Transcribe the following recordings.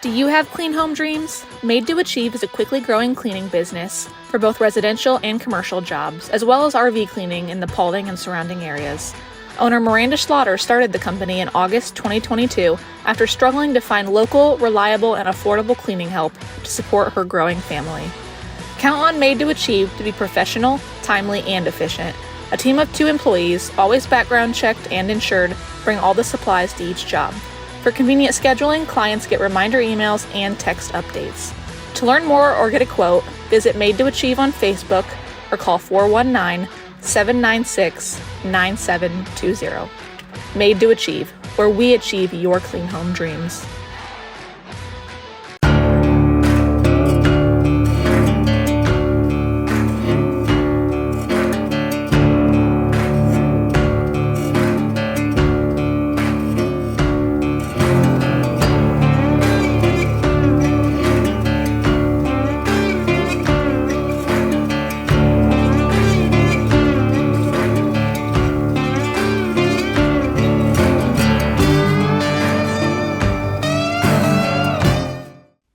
Do you have clean home dreams? Maid to Achieve is a quickly growing cleaning business for both residential and commercial jobs, as well as RV cleaning in the Paulding and surrounding areas. Owner Miranda Slaughter started the company in August 2022 after struggling to find local, reliable, and affordable cleaning help to support her growing family. Count on Maid to Achieve to be professional, timely, and efficient. A team of 2 employees, always background checked and insured, bring all the supplies to each job. For convenient scheduling, clients get reminder emails and text updates. To learn more or get a quote, visit Maid to Achieve on Facebook or call 419-796-9720. Maid to Achieve, where we achieve your clean home dreams.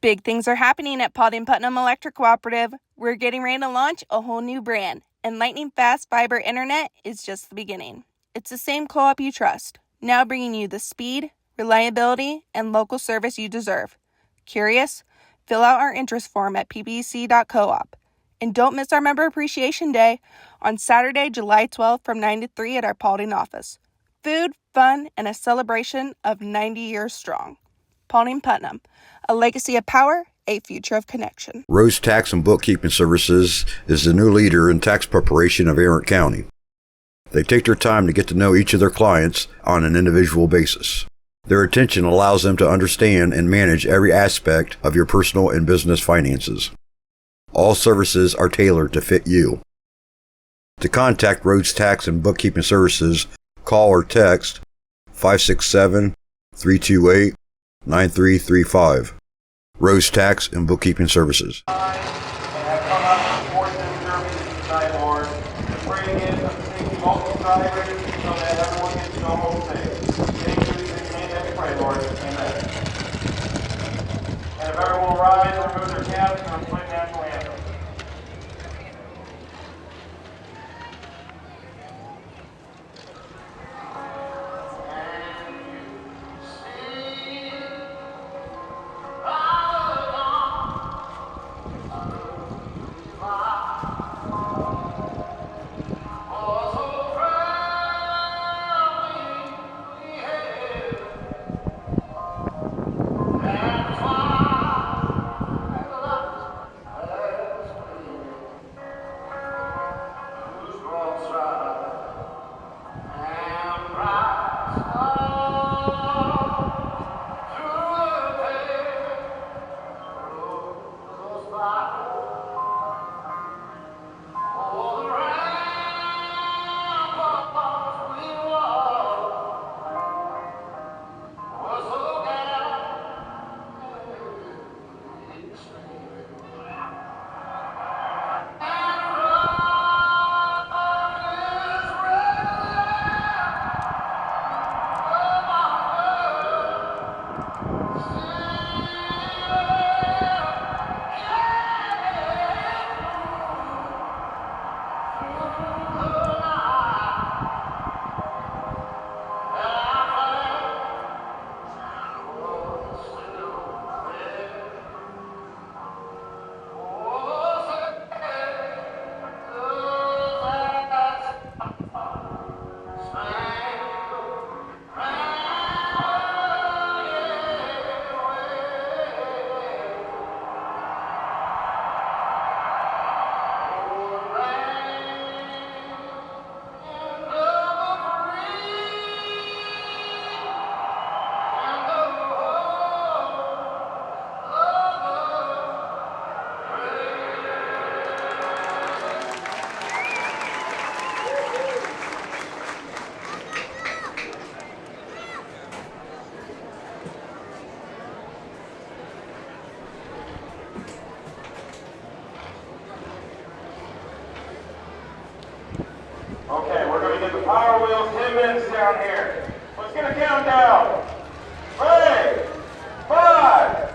Big things are happening at Paulding Putnam Electric Cooperative. We're getting ready to launch a whole new brand, and lightning fast fiber internet is just the beginning. It's the same co-op you trust, now bringing you the speed, reliability, and local service you deserve. Curious? Fill out our interest form at ppc.coop. And don't miss our Member Appreciation Day on Saturday, July 12th from 9 to 3 at our Paulding office. Food, fun, and a celebration of 90 years strong. Paulding Putnam, a legacy of power, a future of connection. Rose Tax and Bookkeeping Services is the new leader in tax preparation of Tarrant County. They take their time to get to know each of their clients on an individual basis. Their attention allows them to understand and manage every aspect of your personal and business finances. All services are tailored to fit you. To contact Rose Tax and Bookkeeping Services, call or text 567-328-9335. Rose Tax and Bookkeeping Services. And have come out to support them serving tonight, Lord. And praying in of safety multi-driver so that everyone gets to go home safe. Thank you, and you may have to pray, Lord. Amen. And if everyone will rise and remove their caps and play national anthem. Okay, we're going to get the power wheels 10 minutes down here. Let's get a countdown. Ready? 5,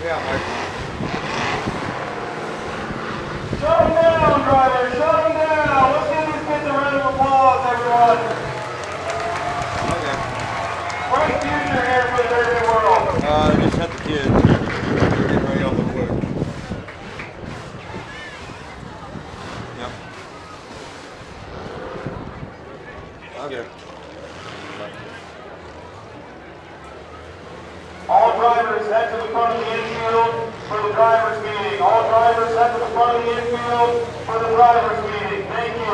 Yeah, Mike. Shut him down, driver. Shut him down. Let's give these kids a round of applause, everyone. Okay. Bright future here for the Derby world. Just had the kids. Getting ready off the quick. Yep. Okay. All drivers head to the front of the infield for the drivers meeting. All drivers head to the front of the infield for the drivers meeting. Thank you.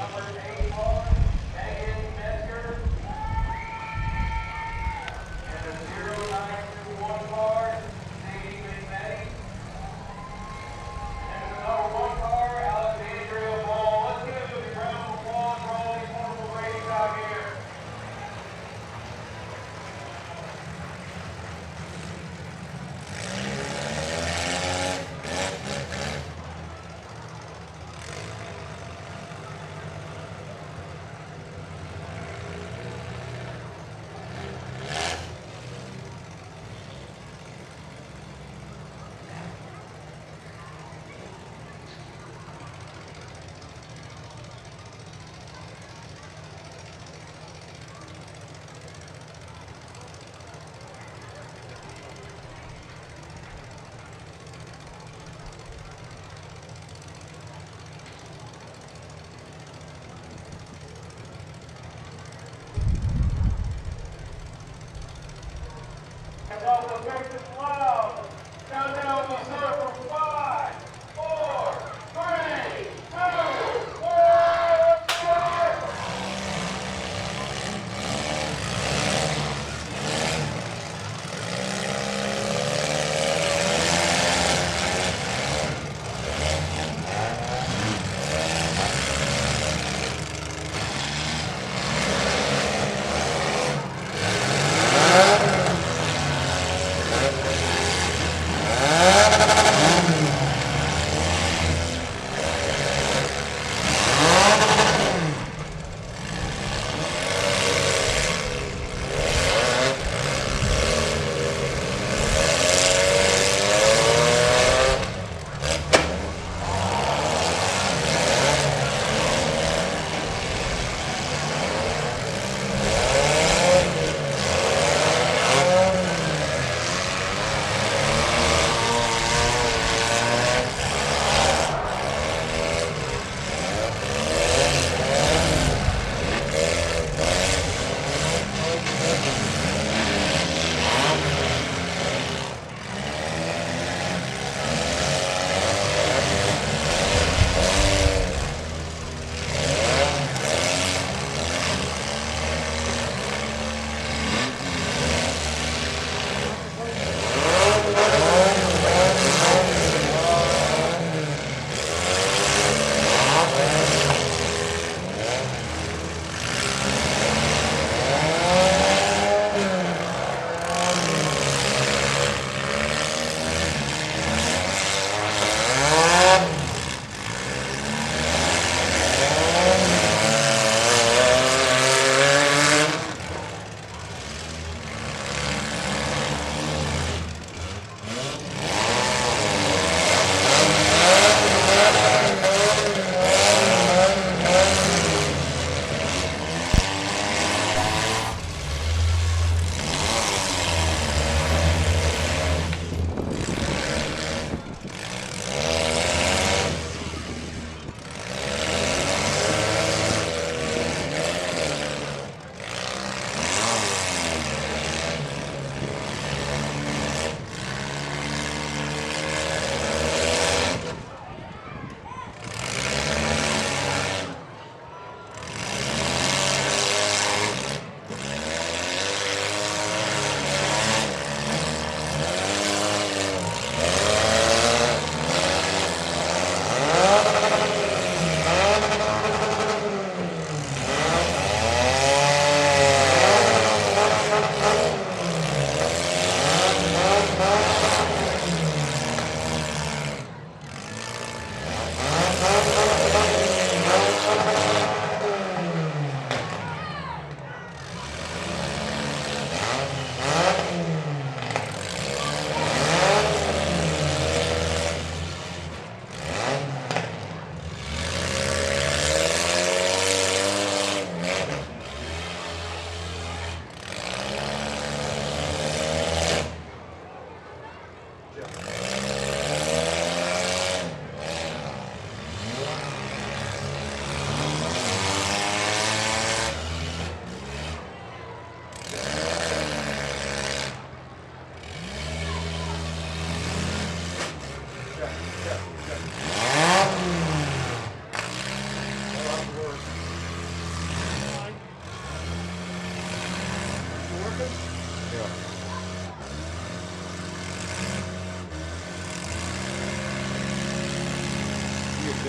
Number 8 car, Megan Metzger. And the 0921 car, Sadie McMahon. And the number 1 car, Alexandria Ball. Let's give them a round of applause for all these wonderful ladies out here.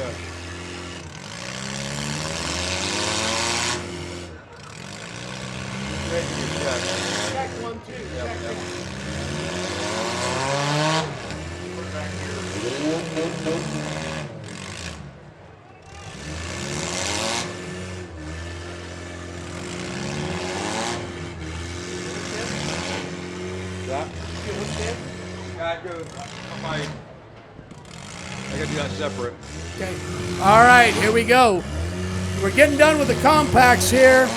check. Making your check. Check 1, 2. Yep, Check yep. We're back here. That? You hooked in? Yeah, I gotta do that separate. Okay. All right, here we go. We're getting done with the compacts here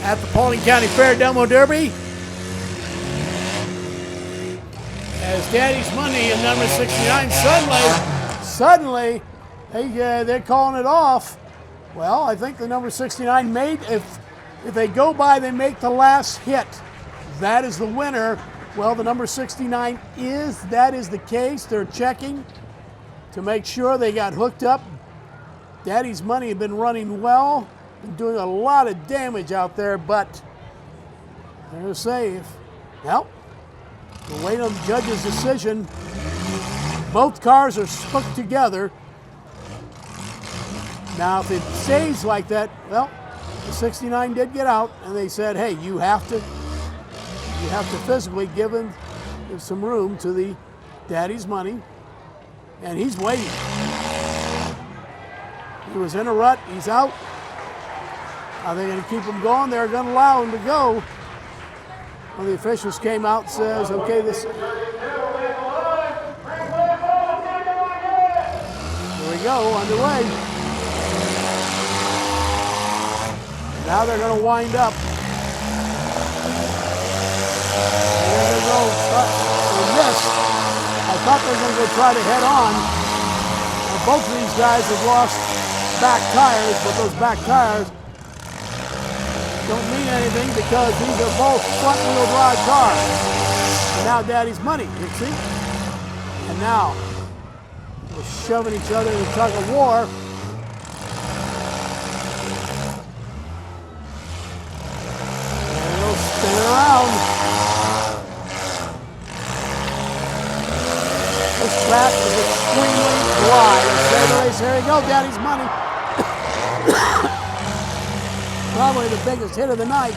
at the Paulding County Fair Demo Derby. As Daddy's Money in number 69 suddenly they're calling it off. Well, I think the number 69 Maid, if they go by, they make the last hit. That is the winner. Well, the number 69 that is the case. They're checking to make sure they got hooked up. Daddy's Money had been running well, been doing a lot of damage out there, but they're safe. Well, we'll wait on the judge's decision. Both cars are hooked together. Now, if it stays like that, well, the 69 did get out, and they said, hey, you have to physically give some room to the Daddy's Money, and he's waiting. He was in a rut. He's out. Are they going to keep him going? They're going to allow him to go. Well, the officials came out and says, okay, this. Here we go, underway. Now they're going to wind up. There they go. They missed. I thought they were going to go try to head on. Now, both of these guys have lost back tires, but those back tires don't mean anything because these are both front-wheel drive cars. And now Daddy's Money, you see? And now they're shoving each other in a tug of war. And they'll spin around. This track is extremely wide. Let's say the race. Here we go, Daddy's Money. Probably the biggest hit of the night.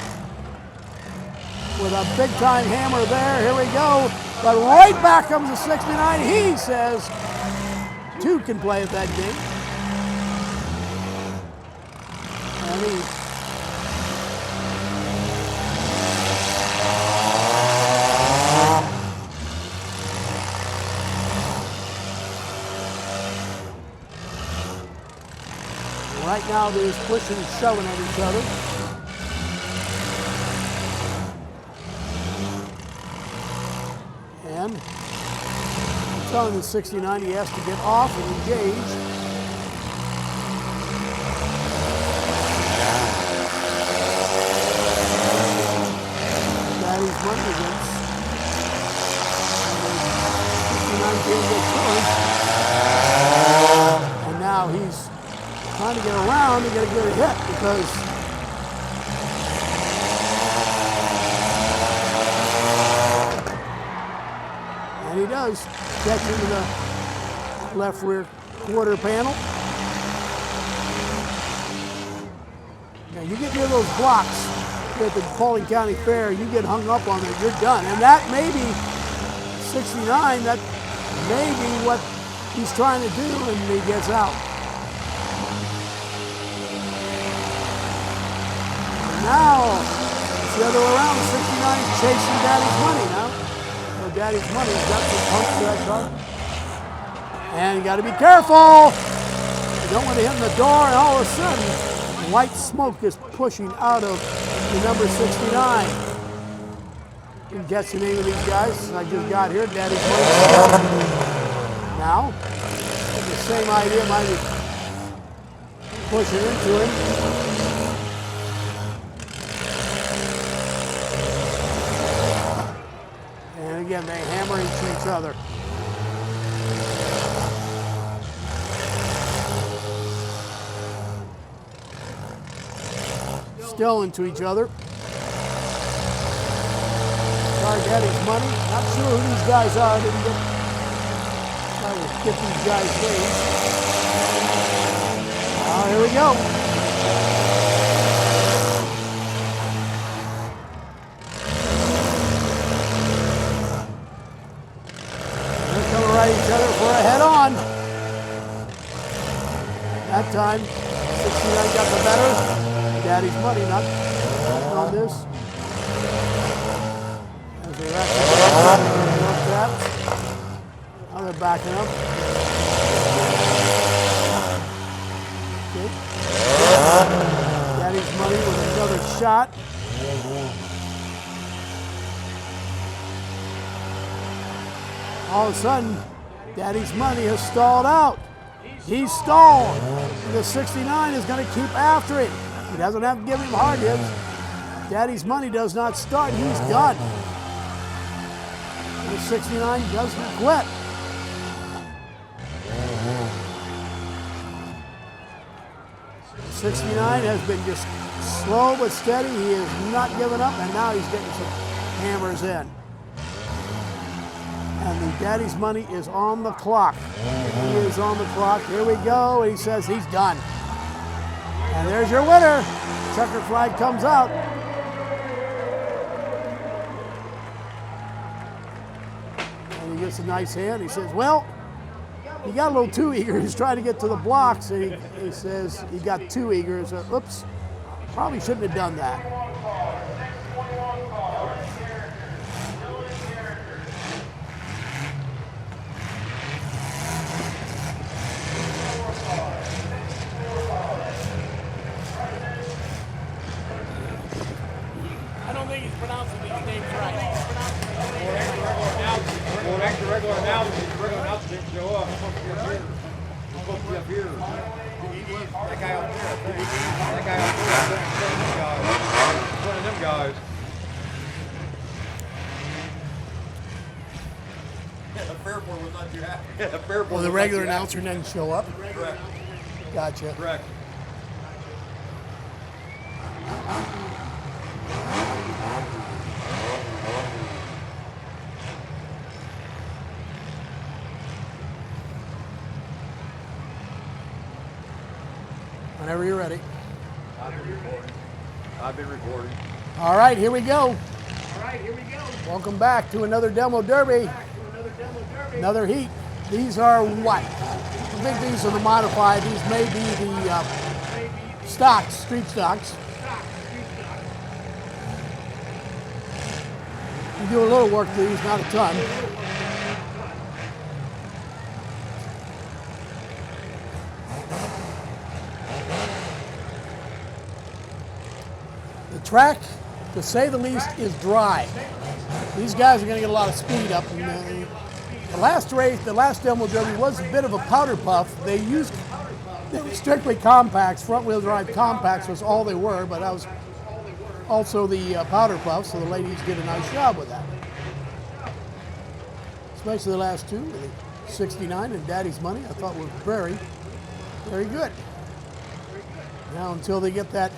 With a big-time hammer there. Here we go. But right back comes the 69. He says two can play at that game. And right now they're just pushing and shoving at each other. And I'm telling the 69 he has to get off and engage. Daddy's Money against 69 can't get through. And now he's trying to get around and get a good hit because and he does catch into the left rear quarter panel. Now you get near those blocks at the Paulding County Fair, you get hung up on it, you're done. And that may be 69, that may be what he's trying to do, and he gets out. Now, it's the other way around. 69 is chasing Daddy's Money now. So Daddy's Money's got some punch to that car. And you got to be careful. You don't want to hit in the door, and all of a sudden, white smoke is pushing out of the number 69. You can guess the name of these guys. I just got here. Daddy's Money. Now, the same idea might be pushing into him. Again, they hammer into each other. Still into each other. Sorry, Daddy's Money. Not sure who these guys are. I didn't get these guys' names. Oh, here we go. They're coming right at each other for a head-on. That time, 69 got the better. Daddy's money not on this. As they're actually trapped. Now they're backing up. Okay. Daddy's money with another shot. All of a sudden, Daddy's money has stalled out. He's stalled. The 69 is going to keep after him. He doesn't have to give him hard hits. Daddy's money does not start. He's done. The 69 doesn't quit. The 69 has been just slow but steady. He is not giving up, and now he's getting some hammers in. And the Daddy's money is on the clock. He is on the clock. Here we go. And he says he's done. And there's your winner. Checker flag comes out. And he gets a nice hand. He says, well, he got a little too eager. He's trying to get to the blocks. And he says he got too eager. So, oops, probably shouldn't have done that. I don't think he's pronouncing these names right. Well, regular announcers didn't show up. He's supposed to be up here. He's supposed to be up here. That guy up there. That guy up there. One of them guys. Yeah, the Fairport was not too happy. Yeah, the Fairport. Well, the regular announcer didn't show up. Correct. Gotcha. Correct. Whenever you're ready. I've been recording. All right, here we go. Welcome back to another Demo Derby. Another heat. These are what? I think these are the modified. These may be the stocks, street stocks. You do a little work to these, not a ton. The track, to say the least, is dry. These guys are going to get a lot of speed up. And, the last race, the last Demo Derby was a bit of a powder puff. They were strictly compacts, front-wheel drive compacts was all they were, but that was also the powder puff, so the ladies did a nice job with that. Especially the last two, the 69 and Daddy's Money, I thought were very, very good. Now until they get that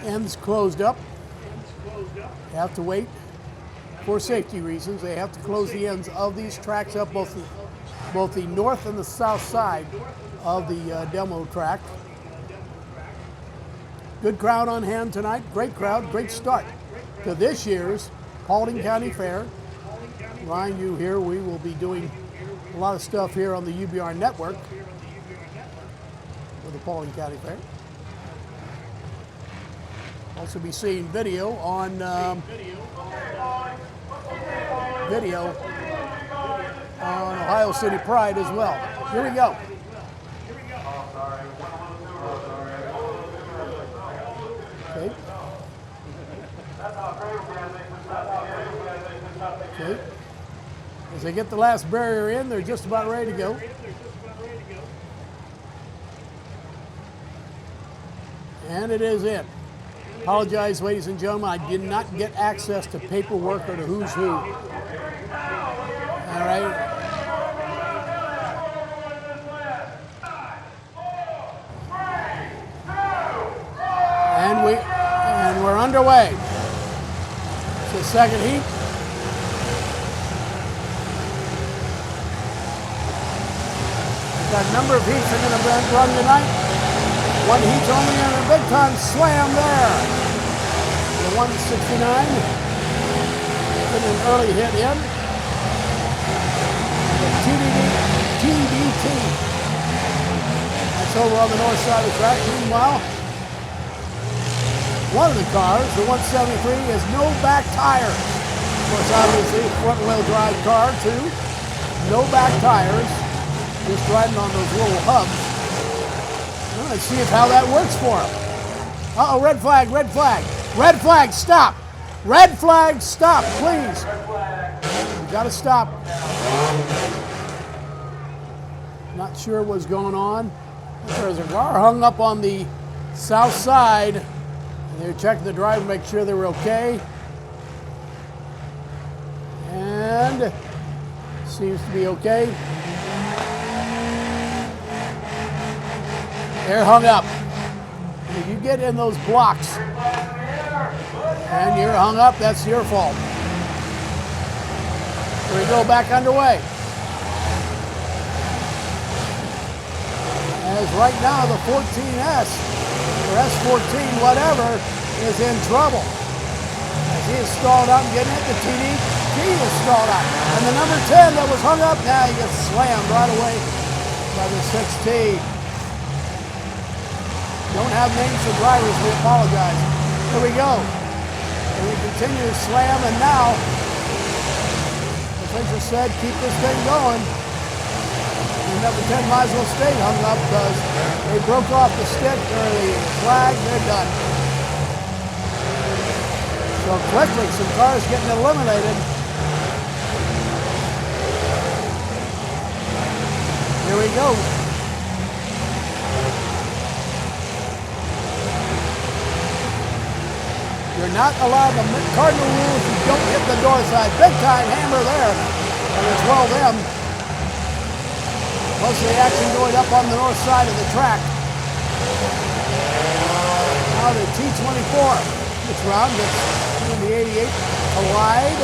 ends closed up, you have to wait. For safety reasons, they have to close the ends of these tracks up, both the north and the south side of the demo track. Good crowd on hand tonight. Great crowd, great start to this year's Paulding County Fair. Remind you here, we will be doing a lot of stuff here on the UBR network for the Paulding County Fair. Also be seeing video on Ohio City Pride as well. Here we go. Okay. Okay. As they get the last barrier in, they're just about ready to go. And it is in. Apologize, ladies and gentlemen, I did not get access to paperwork or to who's who. All right. And we're underway. It's the second heat. We've got a number of heats that are going to run tonight. One heat's only and a big time slam there. The 169. Getting an early hit in. And the TDT. That's over on the north side of the track. Meanwhile, one of the cars, the 173, has no back tires. Of course, obviously, front-wheel drive car, too. No back tires. Just riding on those little hubs. Well, let's see how that works for him. Uh-oh, red flag, red flag. Red flag, stop. Red flag, stop, please. You gotta stop. Not sure what's going on. There's a car hung up on the south side. And they were checking the driver to make sure they were okay. And seems to be okay. They're hung up. If you get in those blocks and you're hung up, that's your fault. Here we go, back underway. As right now the 14S, or S14, whatever, is in trouble. As he is stalled out and getting it, the TDT is stalled out. And the number 10 that was hung up, now he gets slammed right away by the 6T. Don't have names for drivers, we apologize. Here we go. And we continue to slam, and now the official said, keep this thing going. And number 10 might as well stay hung up because they broke off the stick or the flag, they're done. So quickly, some cars getting eliminated. Here we go. You're not allowed the cardinal rules. You don't hit the door side. Big time hammer there. And it's well them. Most of the action going up on the north side of the track. Now the T24. This round gets in the 88 collide.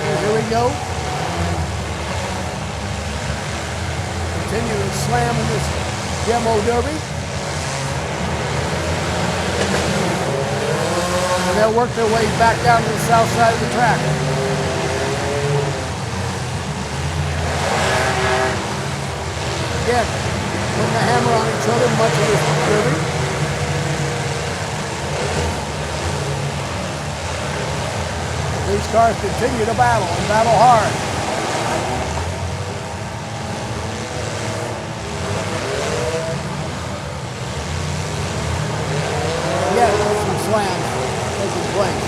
And here we go. Continue to slam in this demo derby. And they'll work their way back down to the south side of the track. Again, putting the hammer on each other much of this derby. These cars continue to battle and battle hard. Slams taking place.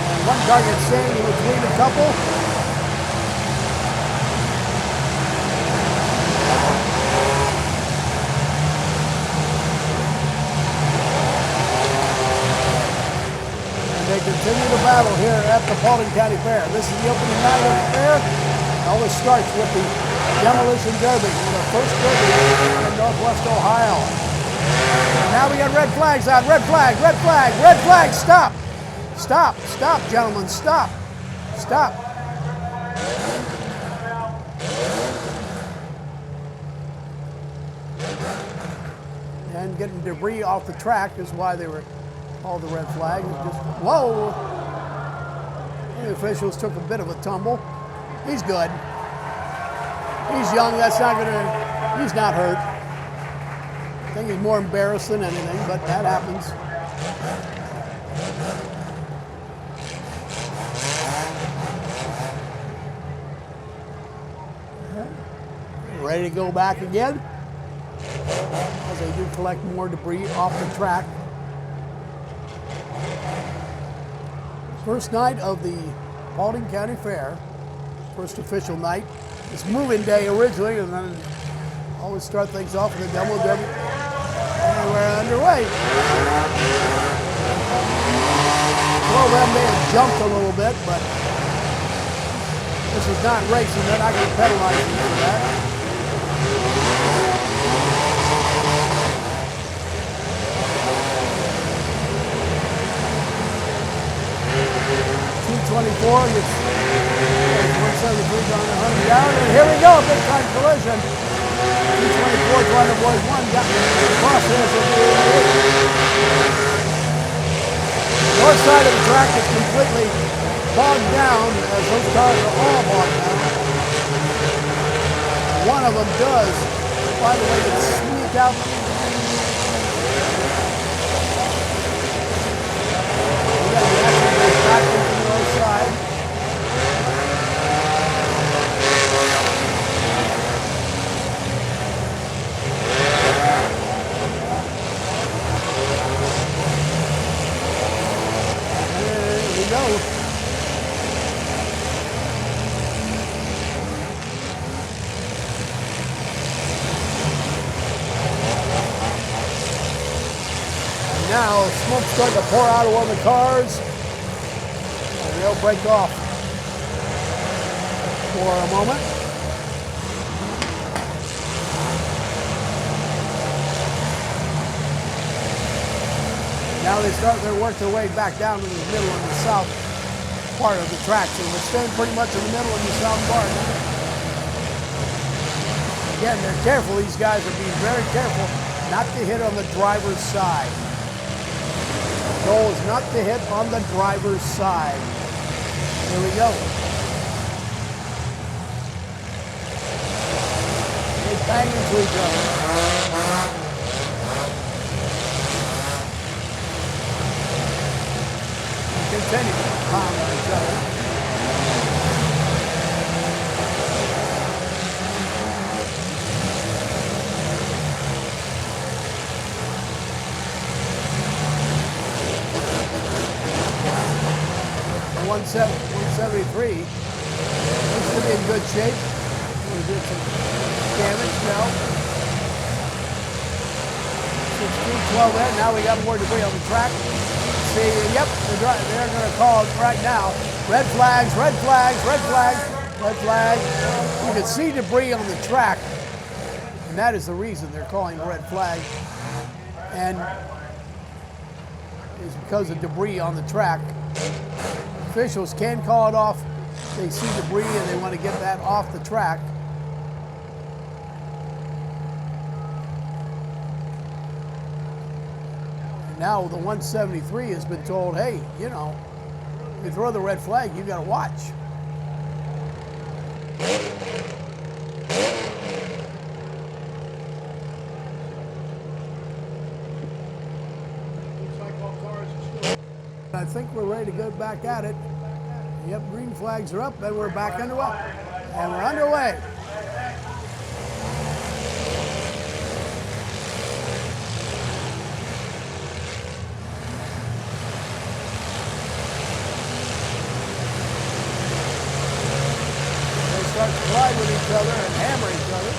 And one car gets staying in between a couple. And they continue to battle here at the Paulding County Fair. This is the opening night of the fair. It always starts with the Demolition Derby, the first derby in Northwest Ohio. And now we got red flags out. Red flag, red flag, red flag. Stop. Stop, stop, gentlemen. Stop. Stop. And getting debris off the track is why they were called the red flag. Just, whoa. The officials took a bit of a tumble. He's good. He's young, that's not gonna, he's not hurt. I think he's more embarrassed than anything, but that happens. Ready to go back again as they do collect more debris off the track. First night of the Paulding County Fair, first official night. It's moving day originally, and then always start things off with a demo derby. And we're underway. Well, them may have jumped a little bit, but this is not racing. They're not going to penalize you for that. 224 gets 173 going 100 down, and here we go, big time collision. 224 trying to avoid one, got crosshairs of the 88. North side of the track is completely bogged down, as those cars are all bogged down. One of them does, by the way, sneak out. Back into the north side. There we go. And now smoke's starting to pour out of one of the cars. They'll break off for a moment. Now they start their work their way back down to the middle and the south part of the track. So we're staying pretty much in the middle and the south part. Again, they're careful. These guys are being very careful not to hit on the driver's side. The goal is not to hit on the driver's side. Here we go. They bang into each other. And continue to pound on each other. The 173 looks to be in good shape. We did some damage now. 16-12 there. Now we got more debris on the track. See, yep, they're going to call it right now. Red flags, red flags, red flags, red flag. You can see debris on the track, and that is the reason they're calling a red flag. And it's because of debris on the track. Officials can call it off. They see debris and they want to get that off the track. And now the 173 has been told, hey, you know, if you throw the red flag, you got to watch. I think we're ready to go back at it. Yep, green flags are up, and we're back underway. And we're underway. They start to collide with each other and hammer each other.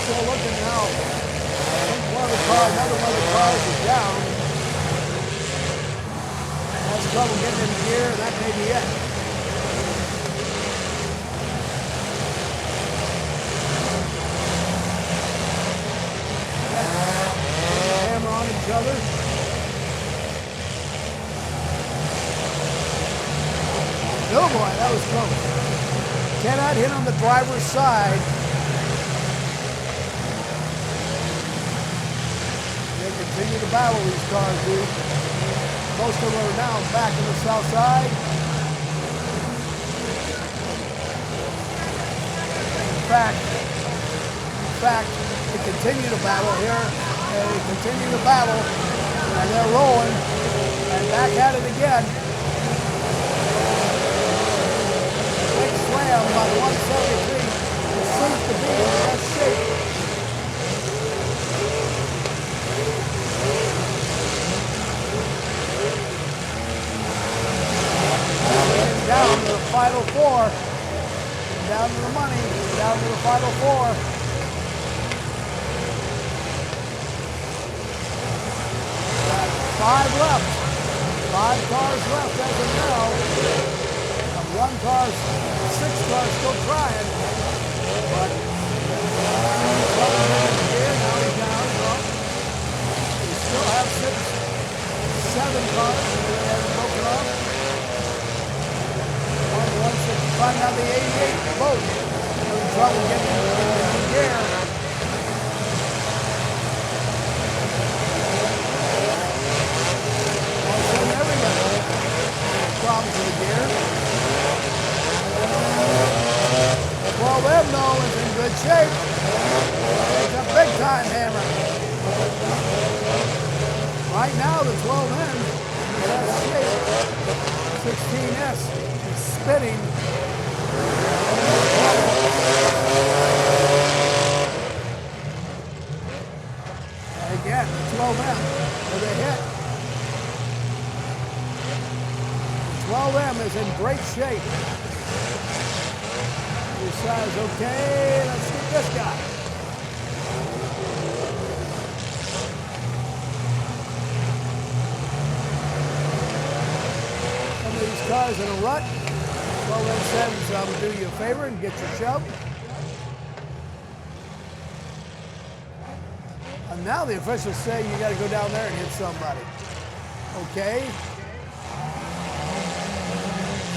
Still looking now. I think another one of the cars is down. Has trouble getting in gear, and that may be it. Hammer on each other. Oh boy, that was close. Cannot hit on the driver's side. Continue to battle, these cars do. Most of them are now back on the south side. In fact, they continue to battle here. They continue to battle, and they're rolling, and back at it again. Big slam by the 173. It seems to be in the best shape. Down to the final four. Down to the money. Down to the final four. Got 5 left. 5 cars left as of now. 1 car, 6 cars still trying, but trouble getting here. Now he's down. Well, we still have 7 cars that haven't broken off. 165, now the 88, both having trouble getting in gear. All of a sudden, everybody problems with the gear. 12M though is in good shape. It's a big time hammer. Right now the 12M is in best shape. 16S is spinning. And again, the 12M with a hit. 12M is in great shape. He decides, okay, let's get this guy. Some of these cars in a rut. 12M says, I'm do you a favor and get your shove. And now the officials say you got to go down there and hit somebody. Okay.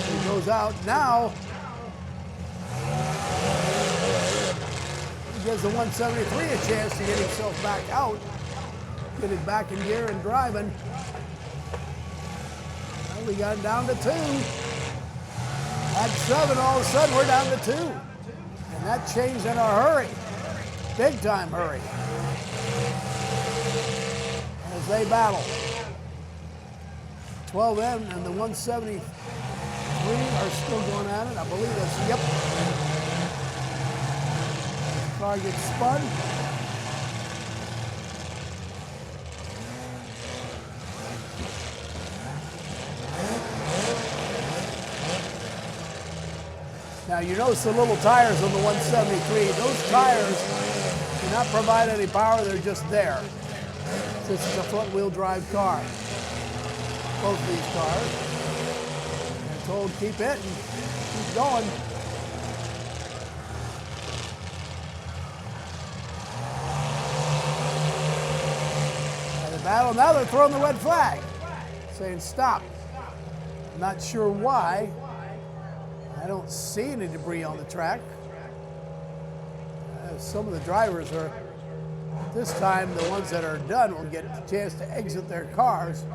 He goes out now. He gives the 173 a chance to get himself back out, get it back in gear and driving. Well, we got down to 2. At 7, all of a sudden we're down to 2. And that changed in a hurry, big time hurry, as they battle. 12M and the 173 are still going at it. I believe that's, yep. Car gets spun. Now you notice the little tires on the 173. Those tires do not provide any power, they're just there. This is a front wheel drive car. Both of these cars. They're told keep it and keep going. And the battle, now they're throwing the red flag, saying stop. I'm not sure why. I don't see any debris on the track. Some of the drivers are, this time the ones that are done will get the chance to exit their cars.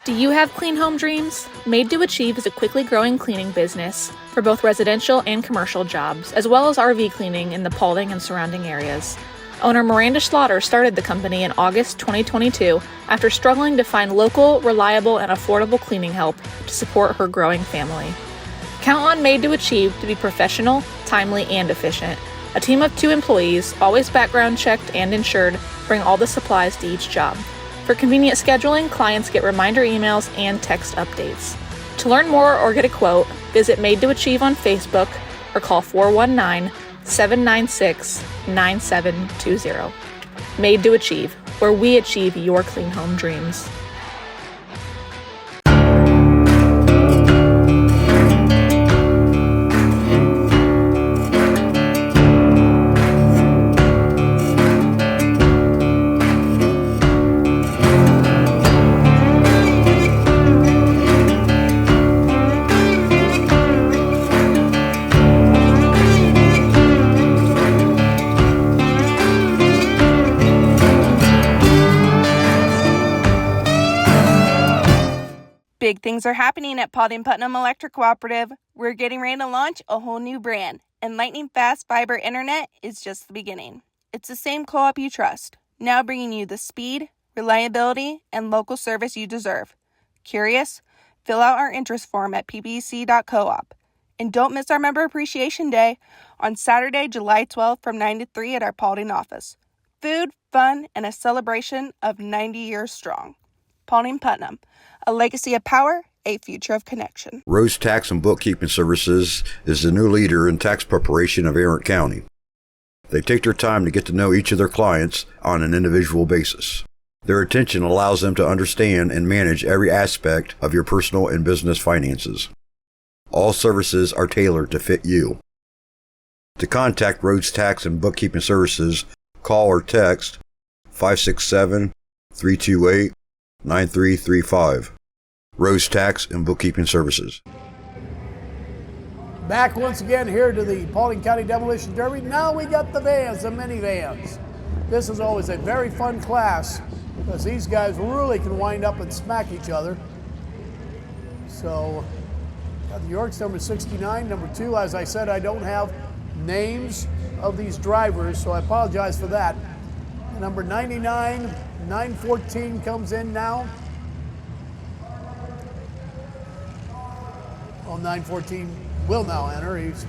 Do you have clean home dreams? Maid to Achieve is a quickly growing cleaning business for both residential and commercial jobs, as well as RV cleaning in the Paulding and surrounding areas. Owner Miranda Slaughter started the company in August 2022 after struggling to find local, reliable, and affordable cleaning help to support her growing family. Count on Maid to Achieve to be professional, timely, and efficient. A team of 2 employees, always background checked and insured, bring all the supplies to each job. For convenient scheduling, clients get reminder emails and text updates. To learn more or get a quote, visit Maid to Achieve on Facebook or call 419-796-9720. Maid to Achieve, where we achieve your clean home dreams. Big things are happening at Putnam Electric Cooperative. We're getting ready to launch a whole new brand, and lightning fast fiber internet is just the beginning. It's the same co-op you trust, now bringing you the speed, reliability, and local service you deserve. Curious? Fill out our interest form at ppc.coop. And don't miss our Member Appreciation Day on Saturday, July 12th from 9 to 3 at our Paulding office. Food, fun, and a celebration of 90 years strong. Paulding Putnam, a legacy of power, a future of connection. Rose Tax and Bookkeeping Services is the new leader in tax preparation of Tarrant County. They take their time to get to know each of their clients on an individual basis. Their attention allows them to understand and manage every aspect of your personal and business finances. All services are tailored to fit you. To contact Rhodes Tax and Bookkeeping Services, call or text 567-328-9335. Rhodes Tax and Bookkeeping Services. Back once again here to the Paulding County Demolition Derby. Now we got the vans, the minivans. This is always a very fun class because these guys really can wind up and smack each other. So, got the Yorks number 69, number 2. As I said, I don't have names of these drivers, so I apologize for that. Number 99, 914 comes in now. Well, 914 will now enter. He's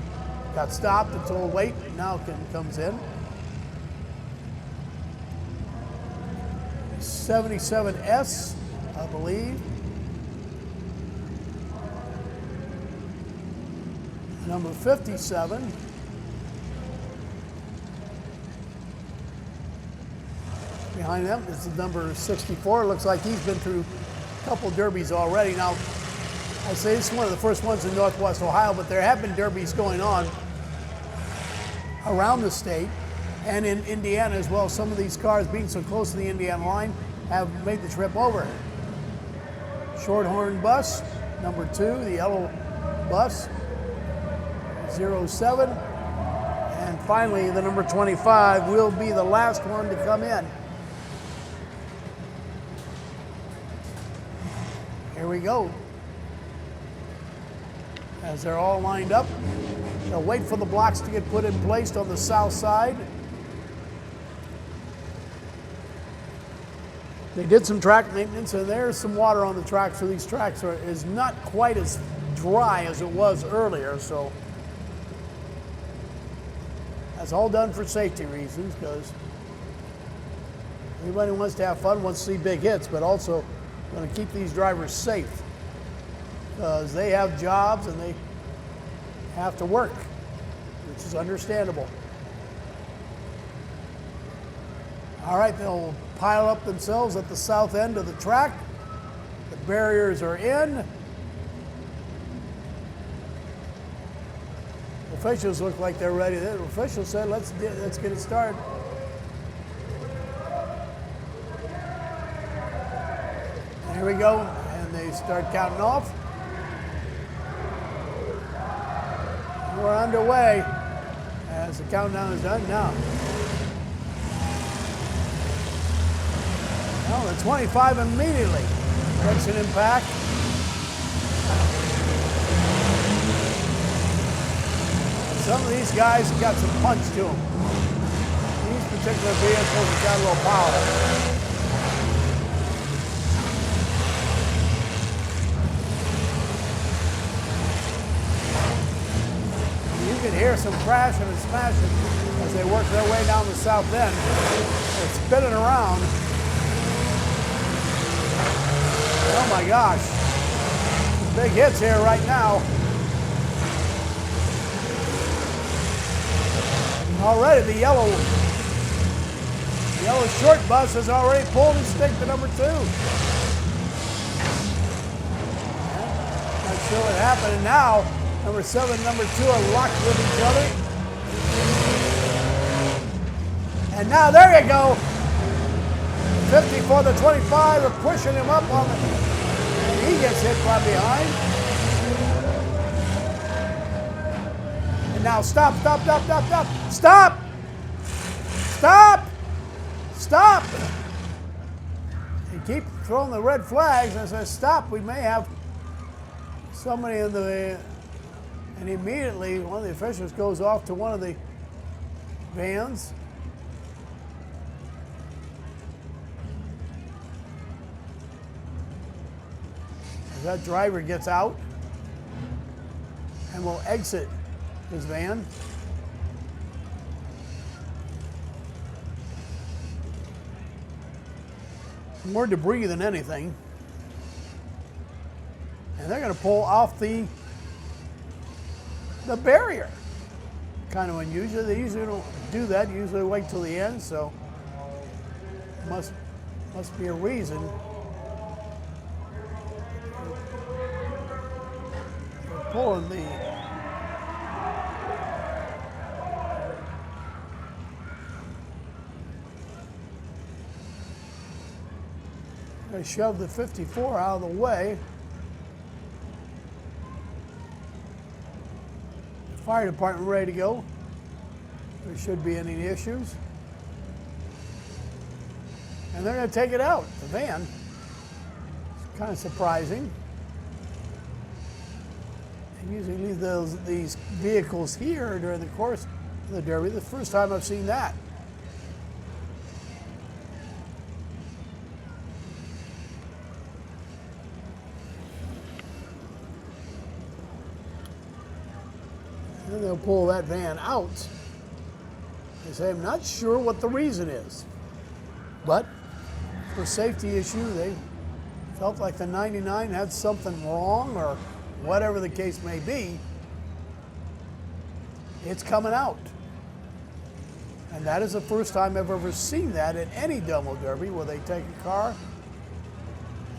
got stopped and told wait, now comes in. 77S, I believe. Number 57. Behind them is the number 64. Looks like he's been through a couple derbies already. Now, I say this is one of the first ones in Northwest Ohio, but there have been derbies going on around the state and in Indiana as well. Some of these cars, being so close to the Indiana line, have made the trip over. Shorthorn bus, number 2, the yellow bus, 07. And finally, the number 25 will be the last one to come in. Here we go. As they're all lined up, they'll wait for the blocks to get put in place on the south side. They did some track maintenance, and there's some water on the tracks, so these tracks is not quite as dry as it was earlier, so that's all done for safety reasons, because anybody who wants to have fun wants to see big hits, but also going to keep these drivers safe, because they have jobs and they have to work, which is understandable. All right, they'll pile up themselves at the south end of the track. The barriers are in. Officials look like they're ready. The official said, let's get it started. Here we go, and they start counting off. We're underway as the countdown is done now. Well, the 25 immediately makes an impact. Some of these guys have got some punch to them. These particular vehicles have got a little power. You can hear some crashing and smashing as they work their way down the south end. They're spinning around. Oh my gosh. Big hits here right now. Already the yellow short bus has already pulled his stick to number 2. Not sure what happened. And now number 7 and number 2 are locked with each other. And now there you go. 50 for the 25 are pushing him up on the, and he gets hit from behind. And now stop. They keep throwing the red flags and says stop, we may have somebody in the, and immediately one of the officials goes off to one of the vans. That driver gets out and will exit his van. More debris than anything. And they're going to pull off the barrier. Kind of unusual. They usually don't do that. Usually wait till the end, so must Must be a reason. They're pulling the they shoved the 54 out of the way. The fire department ready to go. There shouldn't be any issues. And they're going to take it out, the van. It's kind of surprising. They usually leave these vehicles here during the course of the Derby. The first time I've seen that. And then they'll pull that van out. They say, I'm not sure what the reason is. But for a safety issue, they felt like the 99 had something wrong or whatever the case may be. It's coming out. And that is the first time I've ever seen that at any demo derby where they take a car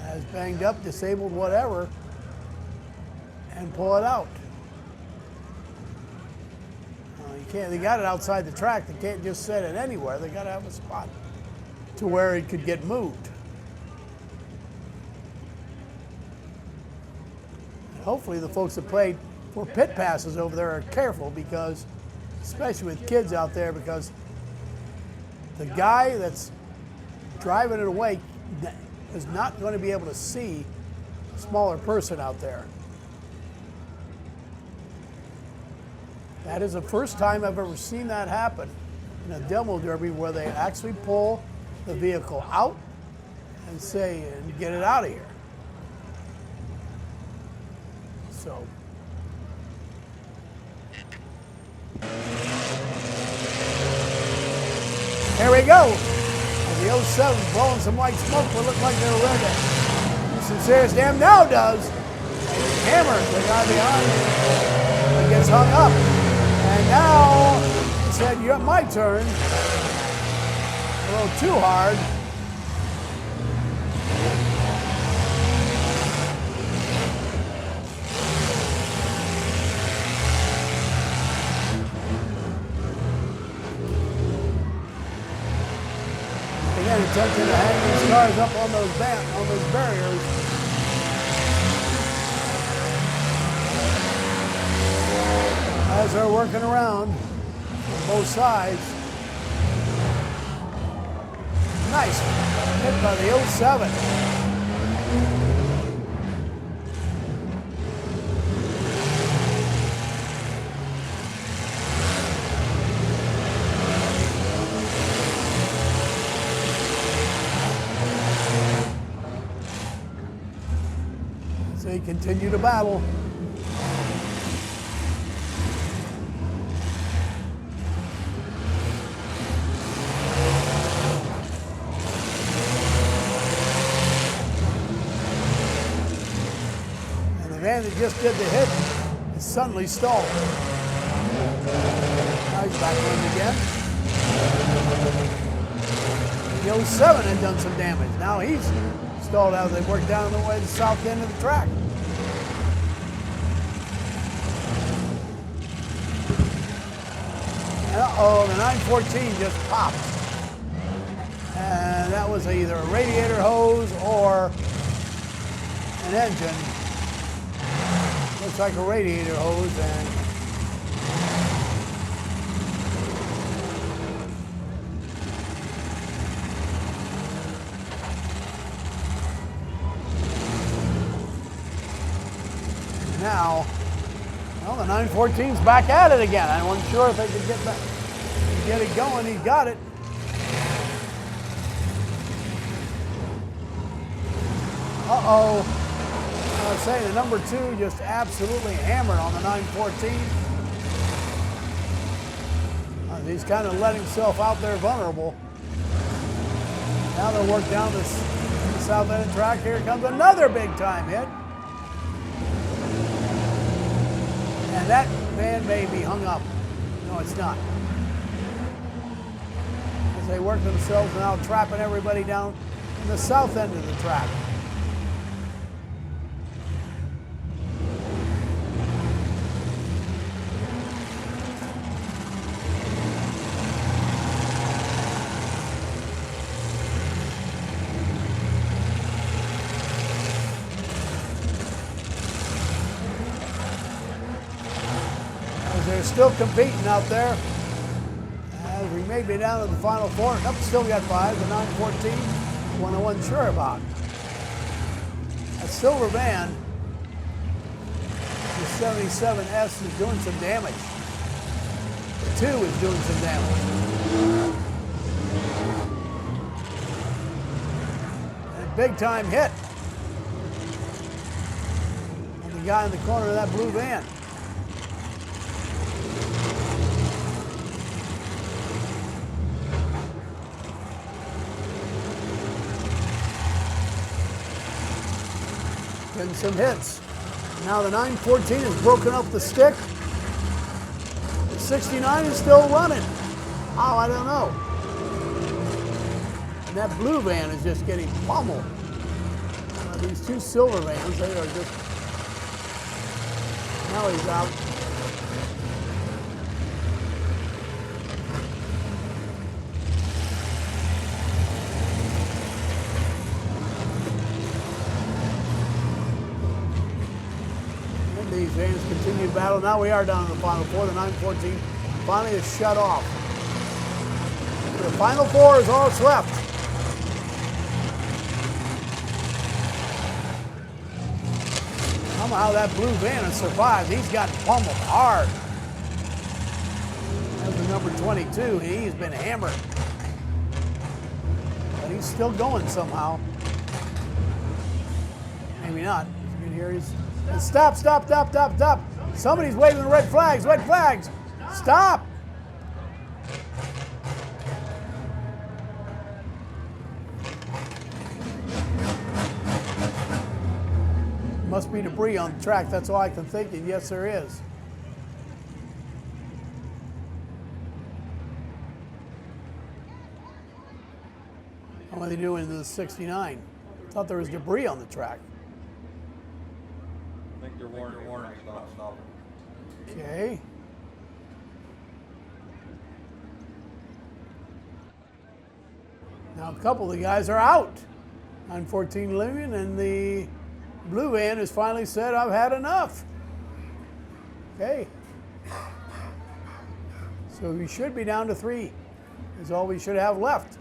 as banged up, disabled, whatever, and pull it out. You can't, they got it outside the track. They can't just set it anywhere. They got to have a spot to where it could get moved. And hopefully the folks that played for pit passes over there are careful, because, especially with kids out there, because the guy that's driving it away is not going to be able to see a smaller person out there. That is the first time I've ever seen that happen in a demo derby, where they actually pull the vehicle out and say, and get it out of here. So. Here we go. The 07 blowing some white smoke, but look like they're ready to do some serious damage. Now does. Hammers the guy behind and gets hung up. And now he said, "You're my turn." A little too hard. Again, attempting to hang these cars up on those barriers. As they're working around on both sides. Nice hit by the 07. So they continue to battle. That just did the hit is suddenly stalled. Now he's back in again. The 07 had done some damage. Now he's stalled out as they work down the way to the south end of the track. And uh-oh, the 914 just popped. And that was either a radiator hose or an engine. Looks like a radiator hose, and now, well, the 914's back at it again. I wasn't sure if they could get it going. He got it. Uh-oh. I was saying the number 2 just absolutely hammered on the 914. He's kind of let himself out there vulnerable. Now they'll work down the south end of the track. Here comes another big time hit. And that man may be hung up. No, it's not. As they work themselves now, trapping everybody down in the south end of the track. They're still competing out there. As we may be down to the final four. Nope, still got 5, the 914, one I wasn't sure about. A silver van, the 77S is doing some damage. The 2 is doing some damage. And a big time hit on the guy in the corner of that blue van. Getting some hits. Now the 914 has broken up the stick. The 69 is still running. Oh, I don't know. And that blue van is just getting pummeled. These 2 silver vans, they are just... Now he's out. These vans continue to battle. Now we are down to the final 4. The 914 finally is shut off. The final 4 is all that's left. Somehow that blue van has survived. He's gotten pummeled hard. That's the number 22. He's been hammered. But he's still going somehow. Maybe not. You can hear he's... Stop, stop, stop, stop, stop. Somebody's waving the red flags, red flags. Stop. Must be debris on the track, that's all I can think, and yes there is. What are they doing to the 69? Thought there was debris on the track. I think they're warning stop. Okay. Now a couple of the guys are out. 914 living, and the blue van has finally said, I've had enough. Okay. So we should be down to 3. Is all we should have left.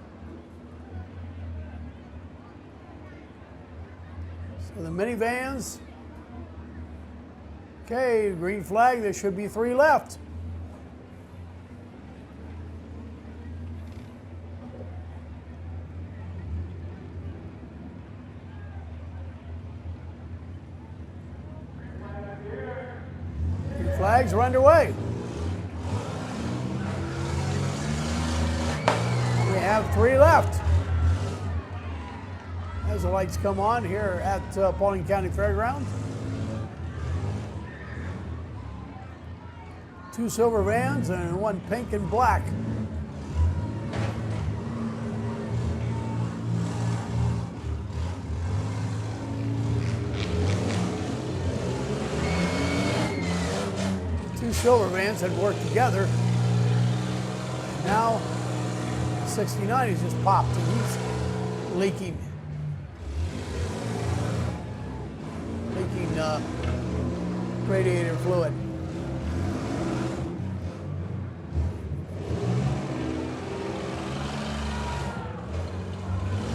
So the minivans. Okay, green flag, there should be 3 left. Green flags are underway. We have 3 left. As the lights come on here at Paulding County Fairgrounds. 2 silver vans and 1 pink and black. Two silver vans had worked together. And now 69 has just popped and he's leaking radiator fluid.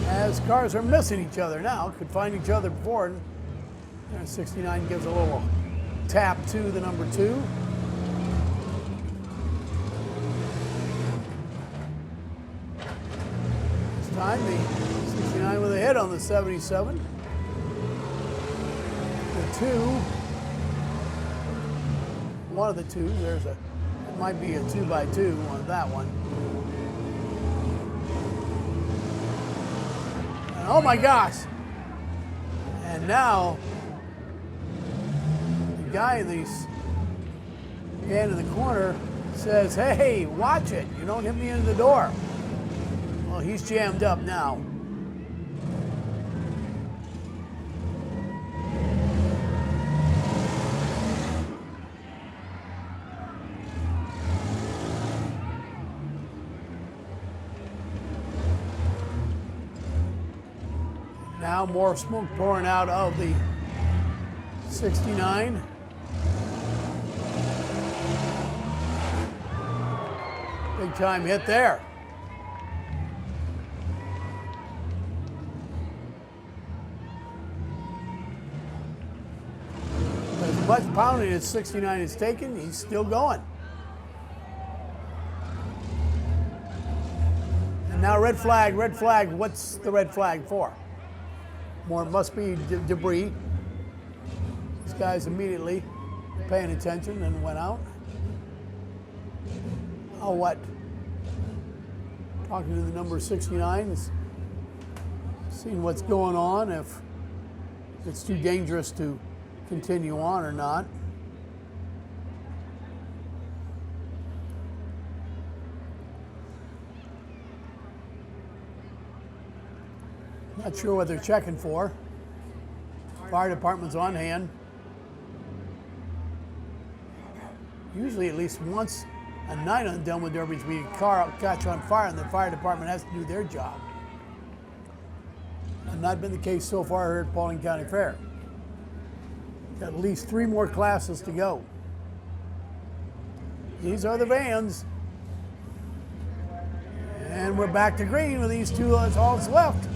As cars are missing each other now, could find each other before. And 69 gives a little tap to the number 2. This time the 69 with a hit on the 77. The 2. One of the 2s, it might be a 2x2 on that one. And oh my gosh! And now, the guy in the end of the corner says, hey, watch it, you don't hit me into the door. Well, he's jammed up now. Now more smoke pouring out of the 69. Big time hit there. As much pounding as 69 is taken, he's still going. And now red flag, red flag. What's the red flag for? More must be debris. These guys immediately paying attention and went out. Oh, what? Talking to the number 69, seeing what's going on, if it's too dangerous to continue on or not. Not sure what they're checking for. Fire department's on hand. Usually at least once a night on the Delmo Derbies, we car catch on fire and the fire department has to do their job. And not been the case so far here at Paulding County Fair. Got at least 3 more classes to go. These are the vans. And we're back to green with these 2, that's all that's left.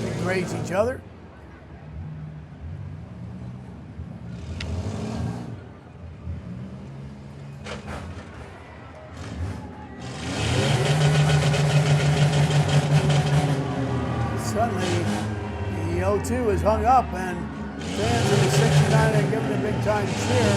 They graze each other. Suddenly, the 02 is hung up, and fans of the 69 are giving a big time cheer.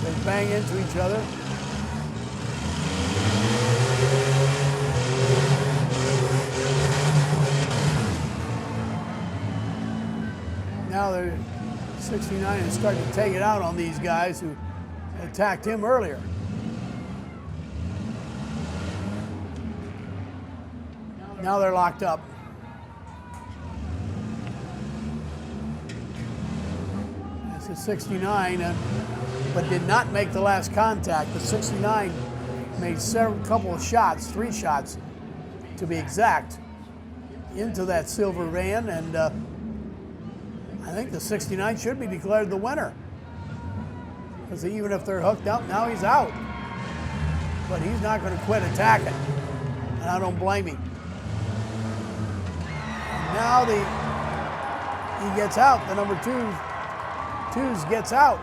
They bang into each other. Now they're 69 is starting to take it out on these guys who attacked him earlier. Now they're locked up. That's a 69, but did not make the last contact. The 69 made couple of shots, 3 shots to be exact, into that silver van, and I think the 69 should be declared the winner. Because even if they're hooked up, now he's out. But he's not going to quit attacking. And I don't blame him. And now he gets out. The number 2s gets out.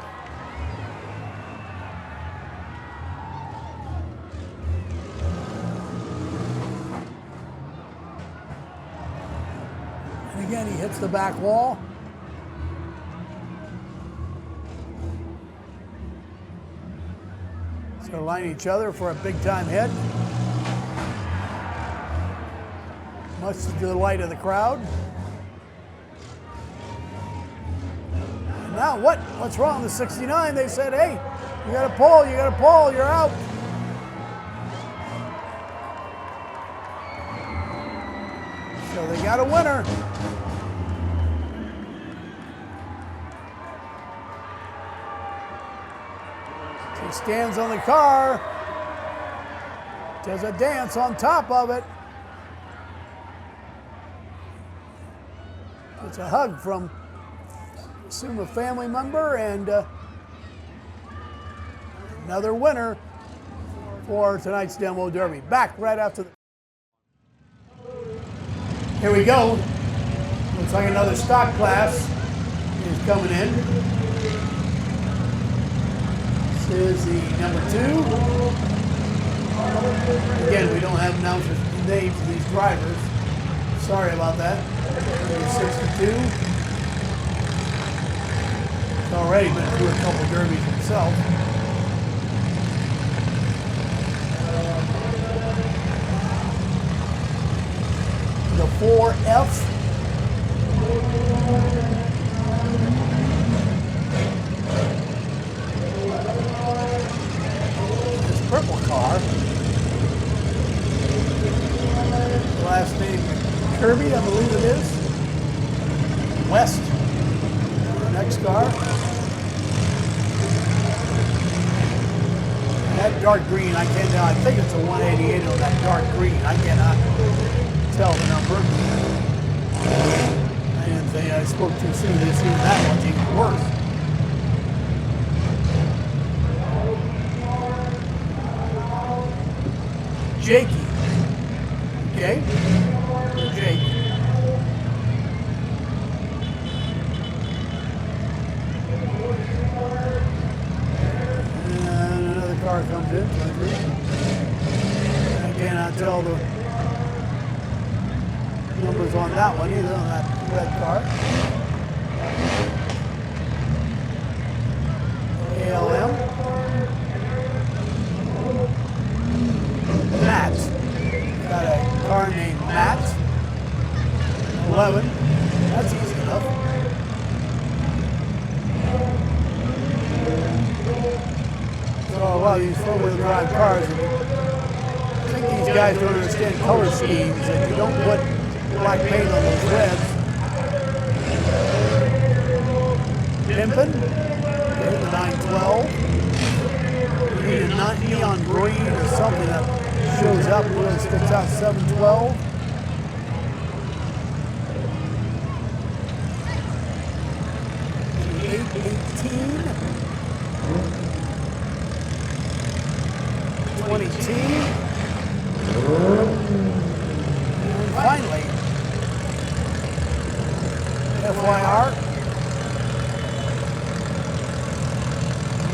And again, he hits the back wall. They're lining each other for a big-time hit. Much to the delight of the crowd. And now what's wrong with the 69? They said, hey, you gotta pull, you're out. So they got a winner. He stands on the car, does a dance on top of it. It's a hug from, assume, a family member, and another winner for tonight's Demo Derby. Back right after the... Here we go. Looks like another stock class is coming in. Is the number 2. Again, we don't have announcers names of these drivers. Sorry about that. Number 62. He's already been through a couple derbies himself. The 4F. Purple car. last name Kirby, I believe it is. West, the next car. And that dark green, I think it's a 188 on that dark green. I cannot tell the number. I didn't think I spoke too soon to see that one's even worse. Jakey. Okay? Jake. And another car comes in. I cannot tell the numbers on that one either, on that red car. ALM. Matt. Got a car named Matt. 11. That's easy enough. So a lot of these four-wheel drive cars, I think these guys don't understand color schemes, and you don't put black paint on those reds. Pimpin', okay, the 912. You need a neon green or something that shows up and really sticks out. 712. The 818. 22. And finally, FYR.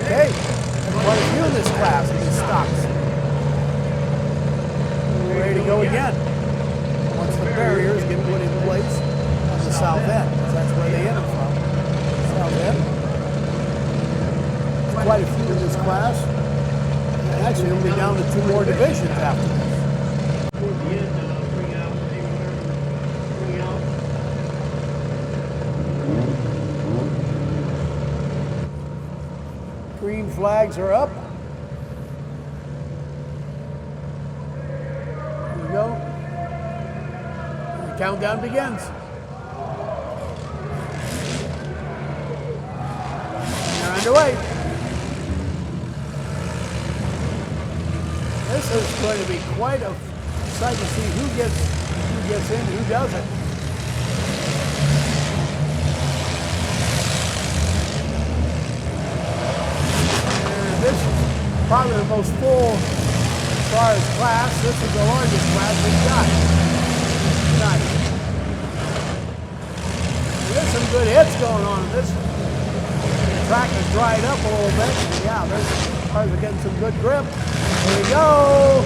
Okay, there's quite a few in this class, in these stocks. We're ready to go again. Once the barriers get put in place on the south end, because that's where they enter from. South end. There's quite a few in this class. And actually, we'll be down to 2 more divisions after this. Green flags are up. Here we go. And the countdown begins. They're underway. This is going to be quite a sight to see who gets in, who doesn't. This is probably the most full as far as class. This is the largest class we've got. Nice. There's some good hits going on. This track has dried up a little bit. Yeah, those cars are getting some good grip. Here we go.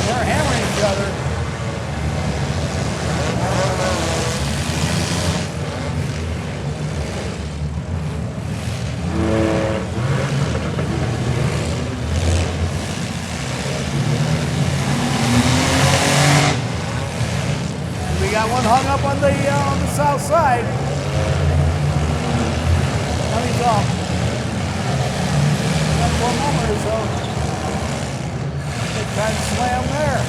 They're hammering each other. Got one hung up on the south side. Coming off. Got 1 moment or so. They tried to slam there.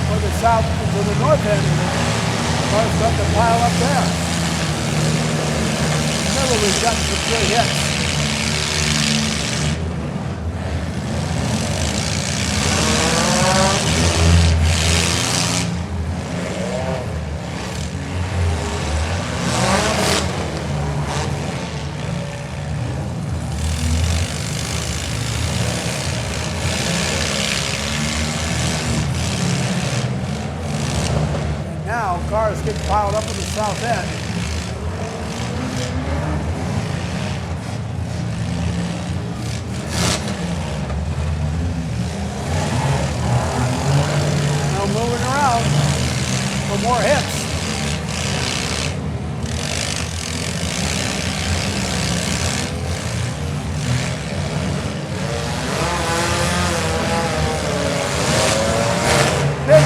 For the south, to the north end, cars start to pile up there. We've gotten some good hits. And now cars get piled up on the south end. Moving around for more hits. Big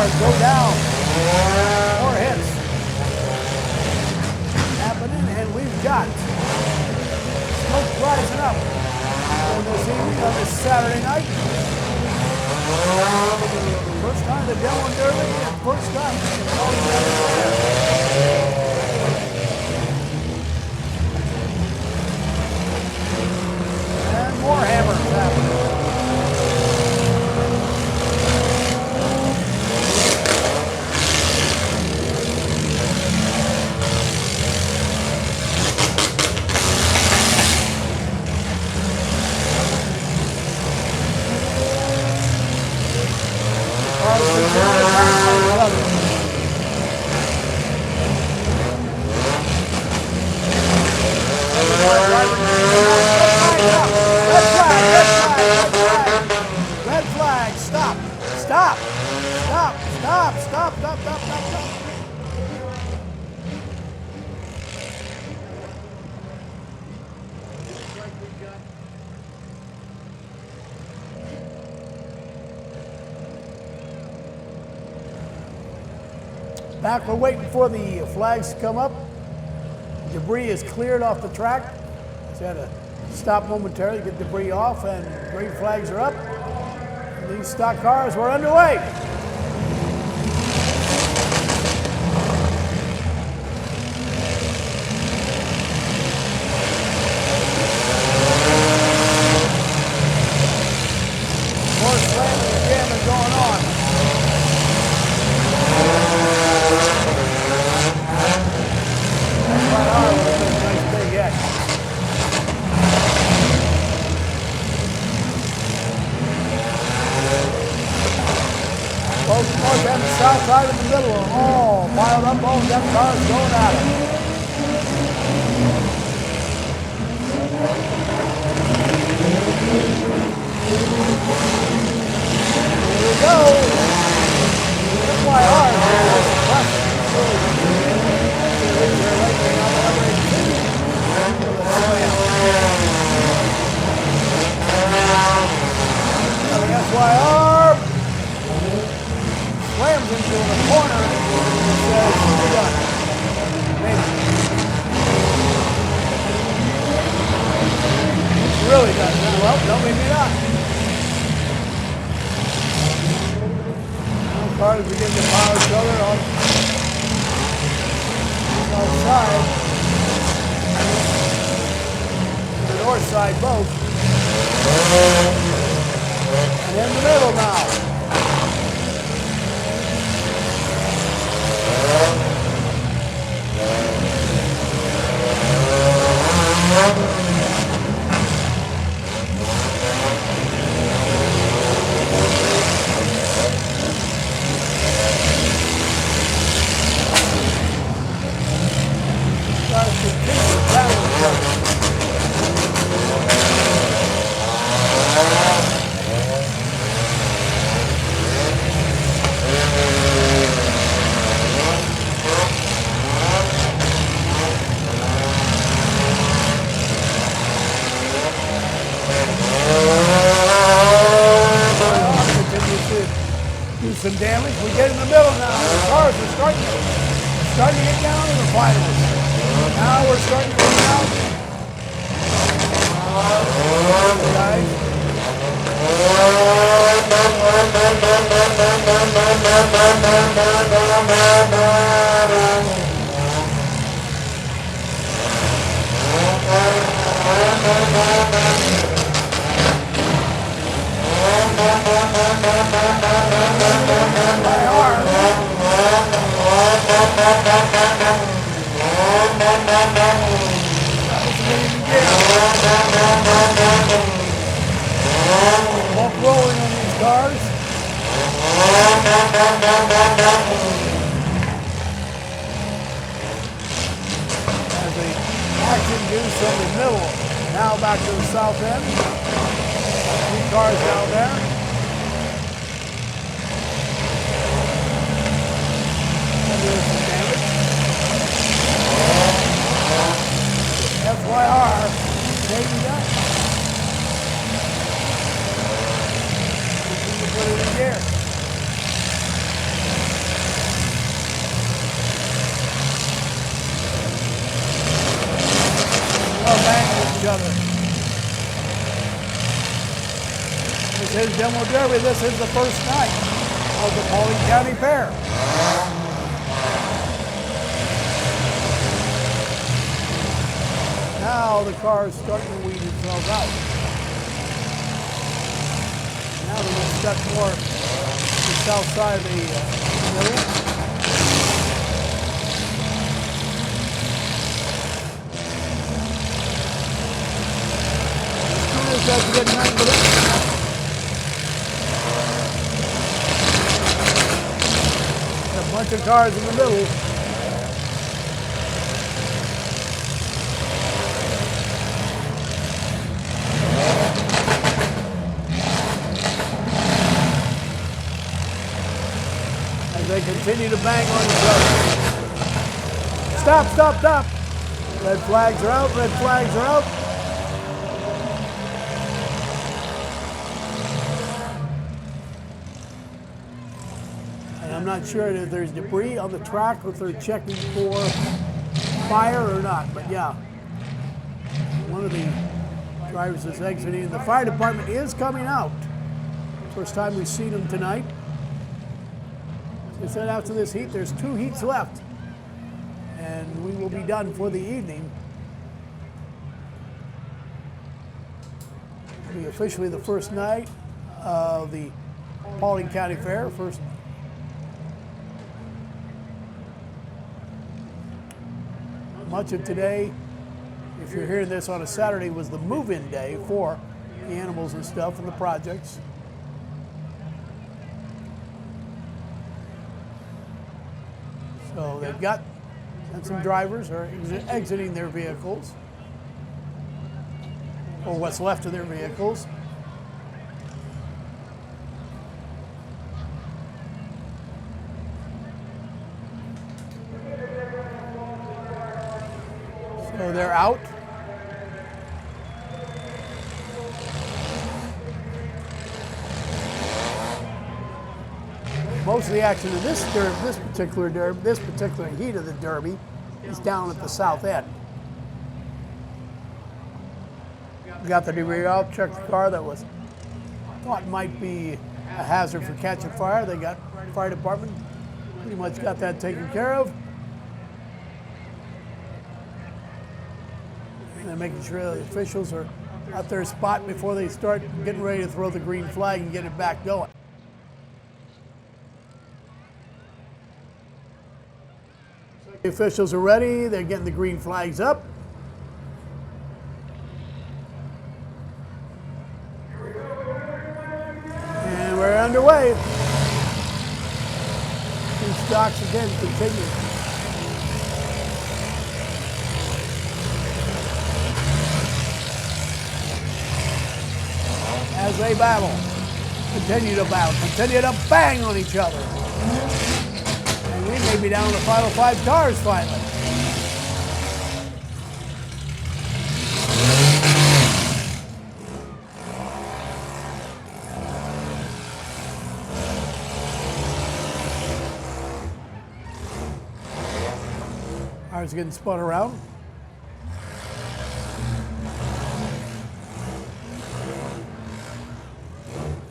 cars go down. More hits happening, and we've got smoke rising up on this evening on this Saturday night. First time the Dillon Derby and first time the Paulding Derby. And more hammers happening. Red flag, stop, stop, stop, stop, stop, stop, stop, stop, stop. Back, we're waiting for the flags to come up. Debris is cleared off the track. So had to stop momentarily to get debris off, and green flags are up. And these stock cars were underway. More slamming and jamming going on. Nice big X. Both north and the south side in the middle are all piled up, all them cars going at it. Here we go. FYR is impressive. FYR slams into the corner and says, "You're done." Maybe. It's really done. Well, no, maybe not. Now cars begin to pile each other on the south side. The north side both. And in the middle now. Guys continue to battle each other. Do some damage. We get in the middle now. The cars are starting to get down to the finals. Now we're starting to get down. Guys. Walk rolling on these cars. As the action goes from the middle, now back to the south end. 3 cars down there. There's some damage. FYR, maybe that. Continue to put it in gear. This is Demo Derby. This is the first night of the Paulding County Fair. Now the car is starting to weed itself out. Now they're going to stuck more to the south side of the middle. The scooters have to get 9 minutes. A bunch of cars in the middle. As they continue to bang on each other. Stop, stop, stop. Red flags are out, red flags are out. I'm not sure if there's debris on the track or if they're checking for fire or not, but yeah. One of the drivers is exiting. The fire department is coming out. First time we've seen them tonight. They said after this heat, there's 2 heats left. And we will be done for the evening. It'll be officially the first night of the Paulding County Fair. Much of today, if you're hearing this on a Saturday, was the move-in day for the animals and stuff and the projects. So they've got, and some drivers are exiting their vehicles, or what's left of their vehicles. So they're out. Most of the action in this particular heat of the Derby is down at the south end. We got the debris out, checked the car that was thought might be a hazard for catching fire. They got fire department, pretty much got that taken care of. And they're making sure the officials are at their spot before they start getting ready to throw the green flag and get it back going. The officials are ready. They're getting the green flags up. And we're underway. Two stocks again continue. As they battle, continue to bang on each other. And we may be down to the final 5 cars finally. Cars getting spun around.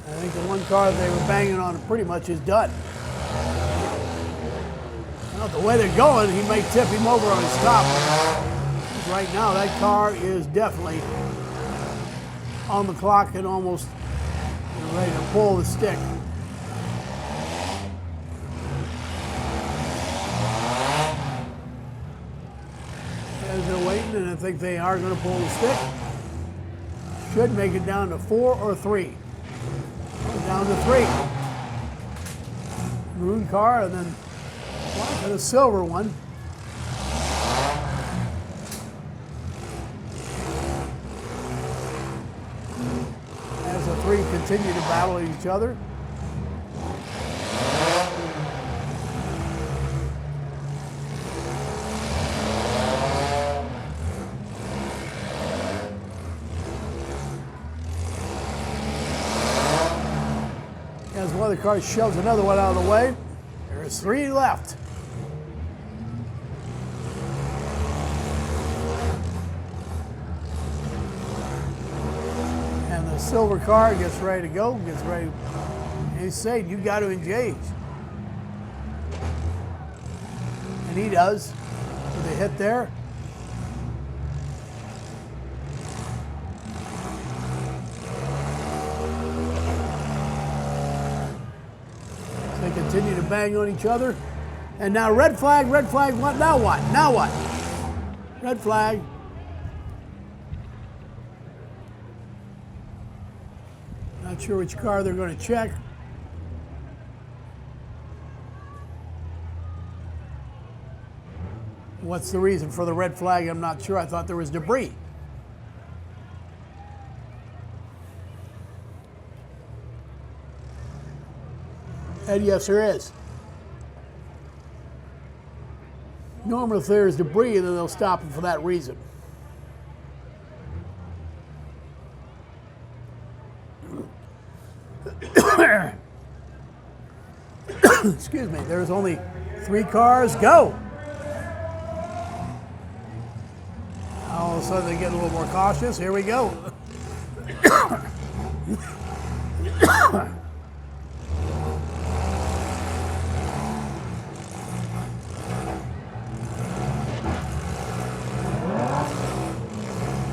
I think the one car they were banging on pretty much is done. Well, the way they're going, he may tip him over on his top. Right now, that car is definitely on the clock and almost ready to pull the stick. As they're waiting, and I think they are going to pull the stick. Should make it down to 4 or 3. Down to 3. Maroon car, and then black and a silver one. As the 3 continue to battle each other. As one of the cars shoves another one out of the way, there's 3 left. And the silver car gets ready to go, and he's saying, you got to engage. And he does, with a hit there. They continue to bang on each other. And now red flag, what? Now what? Now what? Red flag. Not sure which car they're going to check. What's the reason for the red flag? I'm not sure. I thought there was debris. And yes, there is. Normally, if there's debris, then they'll stop them for that reason. Excuse me, there's only 3 cars, go! All of a sudden, they get a little more cautious. Here we go.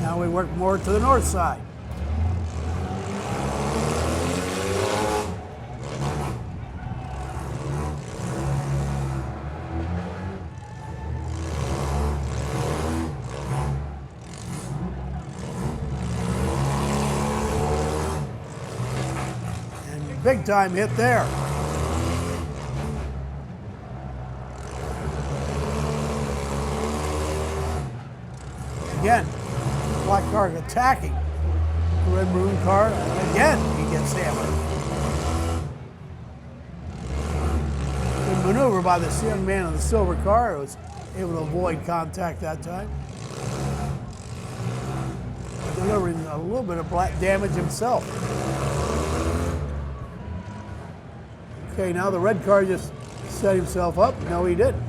Now we work more to the north side. And big time hit there. Again, black car attacking the red maroon car. Again, he gets hammered. Good maneuver by this young man in the silver car, who was able to avoid contact that time. Delivering a little bit of black damage himself. Okay, now the red car just set himself up. No, he didn't.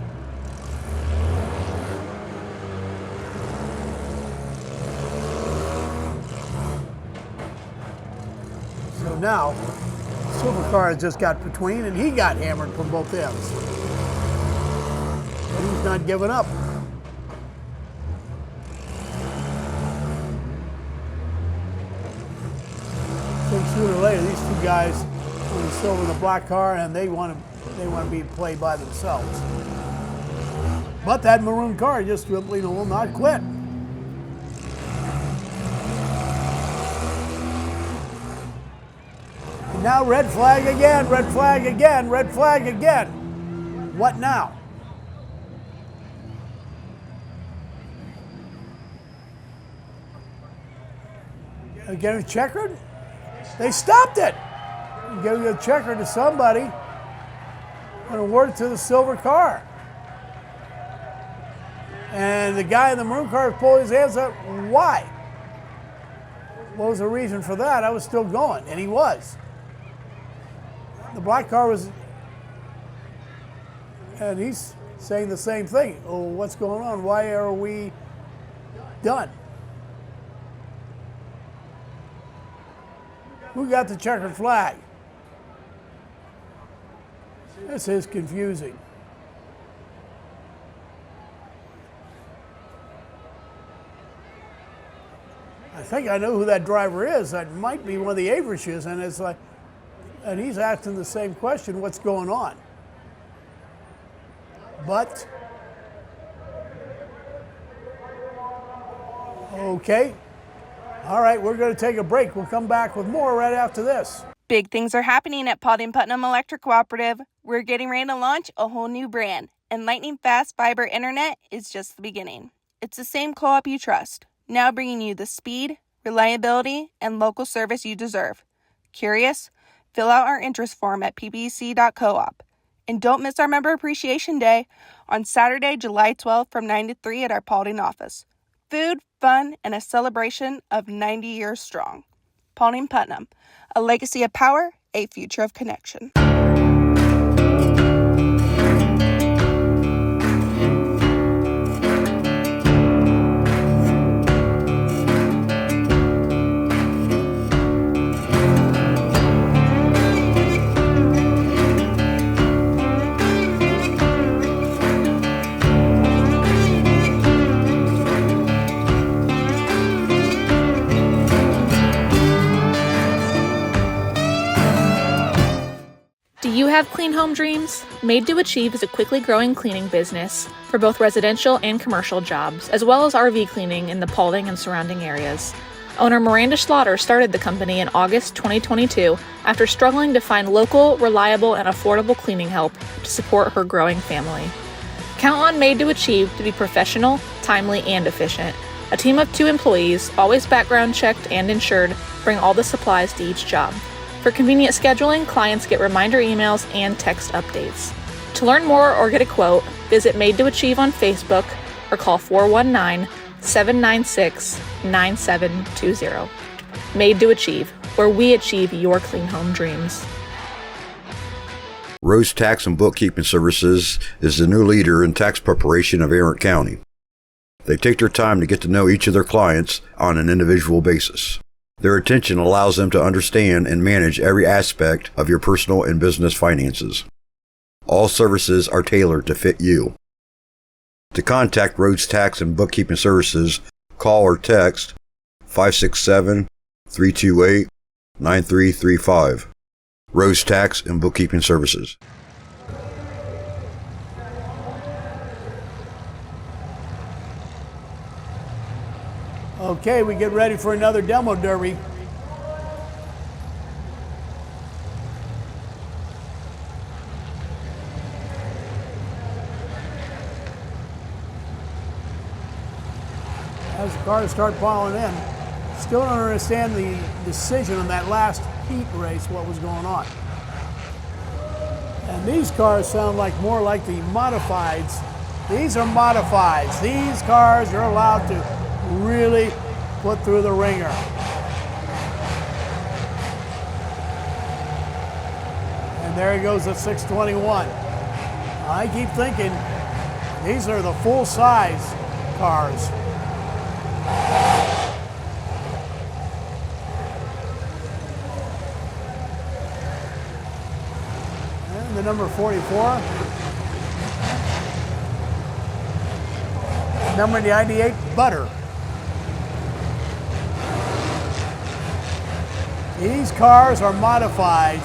So now, silver car has just got between, and he got hammered from both ends. But he's not giving up. So sooner or later, these 2 guys on the silver and the black car, and they want to be played by themselves. But that maroon car just simply will not quit. And now red flag again, red flag again, red flag again. What now? Again, a checkered? They stopped it. You give a checker to somebody and award it to the silver car. And the guy in the maroon car pulled his hands up. Why? What was the reason for that? I was still going, and he was. The black car was, and he's saying the same thing. Oh, what's going on? Why are we done? Who got the checkered flag? This is confusing. I think I know who that driver is. That might be one of the Averishes, and it's like, and he's asking the same question, what's going on? But, okay. All right, we're going to take a break. We'll come back with more right after this. Big things are happening at Paulding Putnam Electric Cooperative. We're getting ready to launch a whole new brand, and lightning fast fiber internet is just the beginning. It's the same co-op you trust, now bringing you the speed, reliability, and local service you deserve. Curious? Fill out our interest form at ppc.coop. And don't miss our Member Appreciation Day on Saturday, July 12th from 9 to 3 at our Paulding office. Food, fun, and a celebration of 90 years strong. Paulding Putnam, a legacy of power, a future of connection. Do you have clean home dreams? Made to Achieve is a quickly growing cleaning business for both residential and commercial jobs, as well as RV cleaning in the Paulding and surrounding areas. Owner Miranda Slaughter started the company in August 2022 after struggling to find local, reliable, and affordable cleaning help to support her growing family. Count on Made to Achieve to be professional, timely, and efficient. A team of 2 employees, always background checked and insured, bring all the supplies to each job. For convenient scheduling, clients get reminder emails and text updates. To learn more or get a quote, visit Made to Achieve on Facebook or call 419-796-9720. Made to Achieve, where we achieve your clean home dreams. Rose Tax and Bookkeeping Services is the new leader in tax preparation of Tarrant County. They take their time to get to know each of their clients on an individual basis. Their attention allows them to understand and manage every aspect of your personal and business finances. All services are tailored to fit you. To contact Rhodes Tax and Bookkeeping Services, call or text 567-328-9335. Rhodes Tax and Bookkeeping Services. Okay, we get ready for another demo derby. As the cars start piling in, still don't understand the decision on that last heat race, what was going on. And these cars sound like more like the modifieds. These are modifieds. These cars are allowed to really put through the ringer. And there he goes at 621. I keep thinking these are the full-size cars. And the number 44. Number 98, Butter. These cars are modified.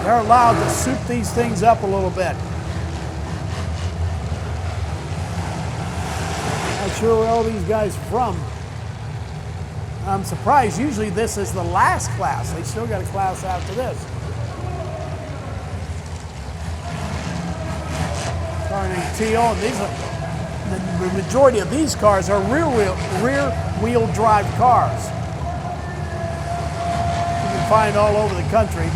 They're allowed to soup these things up a little bit. Not sure where all these guys are from. I'm surprised. Usually this is the last class. They still got a class after this. Car named Teal, and these are the majority of these cars are rear wheel drive cars. Find all over the country.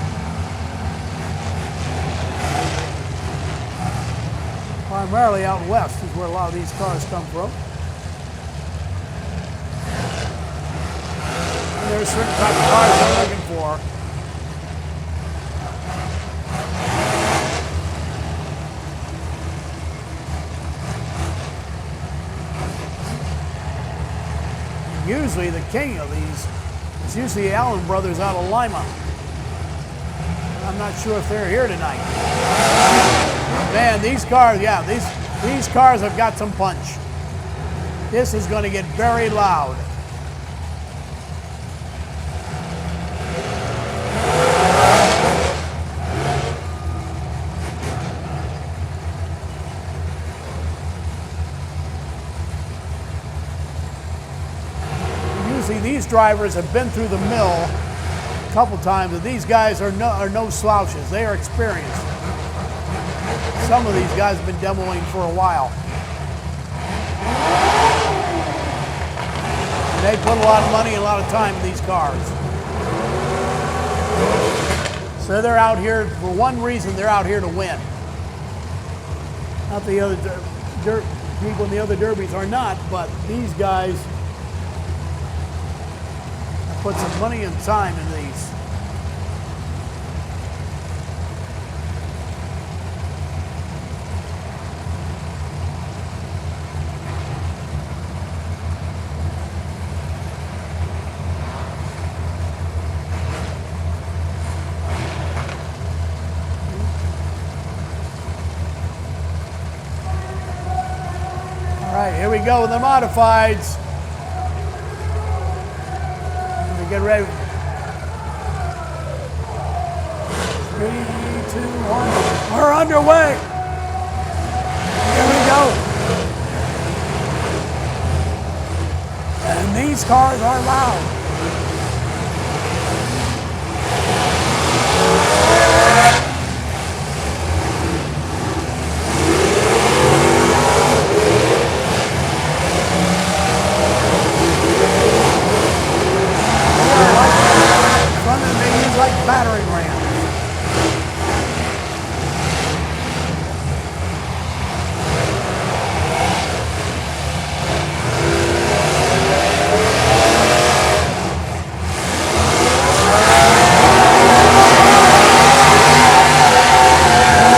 Primarily out west is where a lot of these cars come from. And there's certain type of cars they're looking for. And usually the king of these, it's usually the Allen brothers out of Lima. I'm not sure if they're here tonight. Man, these cars, yeah, these cars have got some punch. This is going to get very loud. These drivers have been through the mill a couple times, and these guys are no slouches. They are experienced. Some of these guys have been demoing for a while. And they put a lot of money and a lot of time in these cars. So they're out here, for one reason, they're out here to win. Not the other people in the other derbies are not, but these guys put some money and time in these. All right, here we go with the modifieds. Get ready. 3, 2, 1. We're underway. Here we go. And these cars are loud. Like battering rams.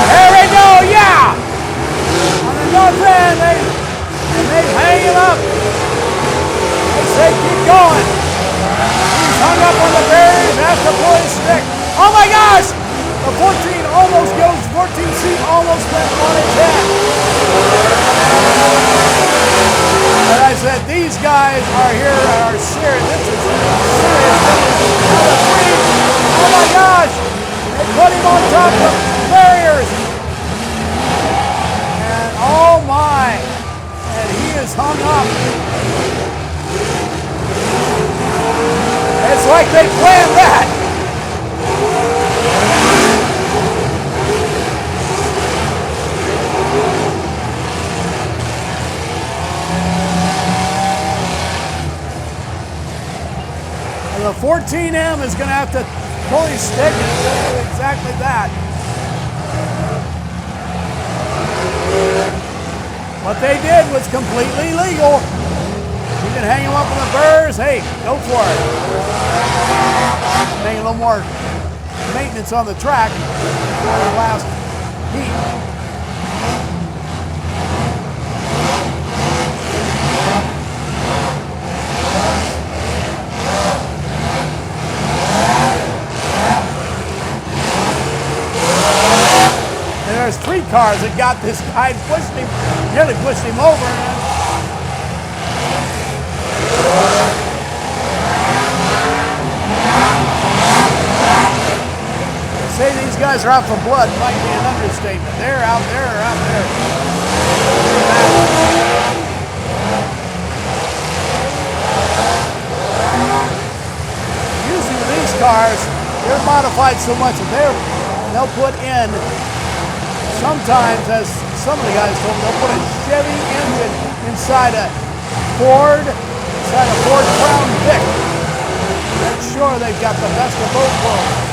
There we go, yeah! On the north end, they hang him up. They say keep going. He's hung up on the barriers, has to pull his stick. Oh my gosh! The 14 almost goes, 14 seat almost went on its head. But I said, these guys are here, are serious. This is serious. Number 3, oh my gosh! They put him on top of the barriers. And oh my! And he is hung up. It's like they planned that. And the 14M is going to have to pull his stick and do exactly that. What they did was completely legal. You can hang him up on the burrs. Hey, go for it. Make a little more maintenance on the track for the last heat. And there's 3 cars that got this guy and pushed him, nearly pushed him over. Say these guys are out for blood might be an understatement. They're out there, out there. Usually with these cars, they're modified so much that they'll put in, sometimes, as some of the guys told me, they'll put a Chevy engine inside a Ford Crown Vic. Make sure they've got the best of both worlds.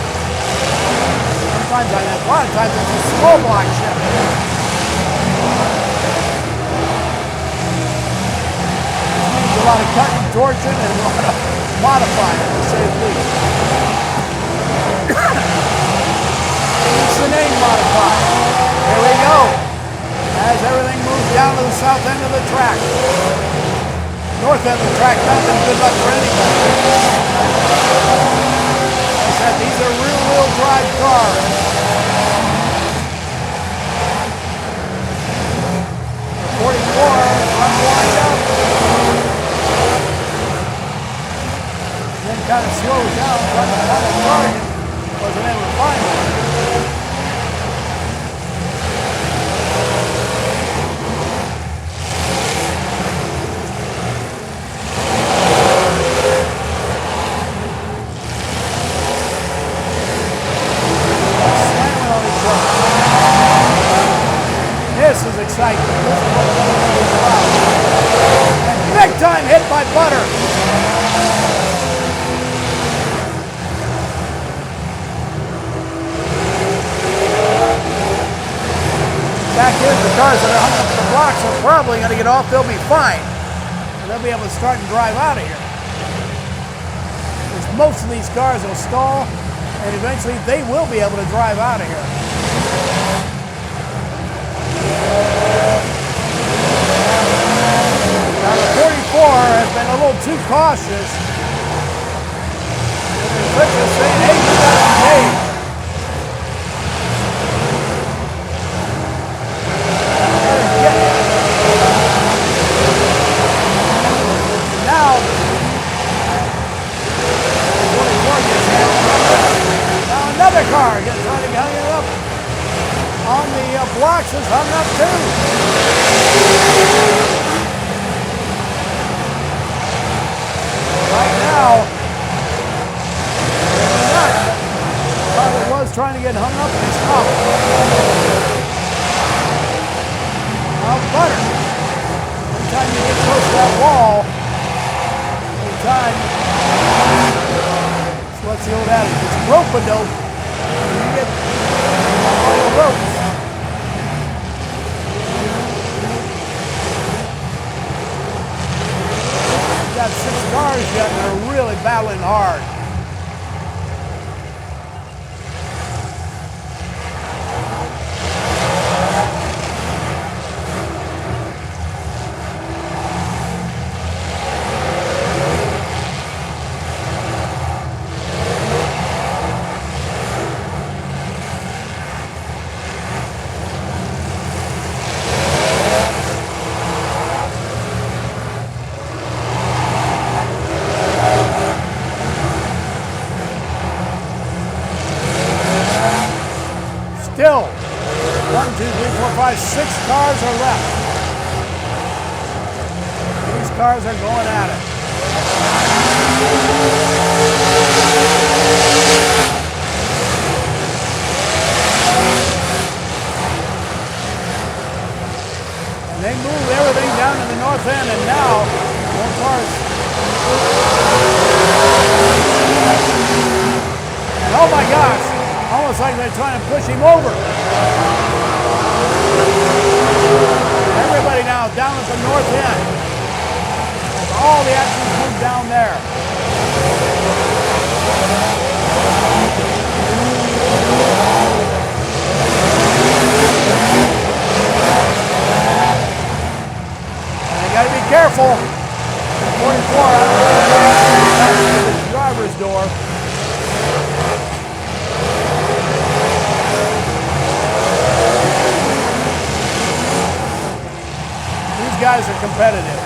Sometimes a lot of times it's a small block Chevy. This means a lot of cutting, torching, and a lot of modifying, to say the least. It's the name modified. Here we go. As everything moves down to the south end of the track. North end of the track, nothing good luck for anybody. I said these are rear-wheel drive cars. The 44 run wide up. Then kind of slows down, trying to find a target. Wasn't able to find one. This is exciting. This is what we're about. And big time hit by Butter. Back here, the cars that are hung up the blocks are probably going to get off. They'll be fine. And they'll be able to start and drive out of here. Because most of these cars will stall, and eventually they will be able to drive out of here. Now the 44 has been a little too cautious. And Rich is saying, hey, you got to engage. Now, 24 gets hit. Now another car gets running out. blocks is hung up too. Right now, probably was trying to get hung up in his mouth. Now butter. Every time you get close to that wall, every time, so what's the old adage? It's rope-a-dope. You get all the ropes. We've got 6 cars yet and they're really battling hard. Still, 1, 2, 3, 4, 5, 6 cars are left. These cars are going at it. And they move everything down to the north end, and now more cars. And oh my gosh! Almost like they're trying to push him over. Everybody now down at the north end. All the action's moved down there. And you gotta be careful. 44 out of the driver's door. Guys are competitive.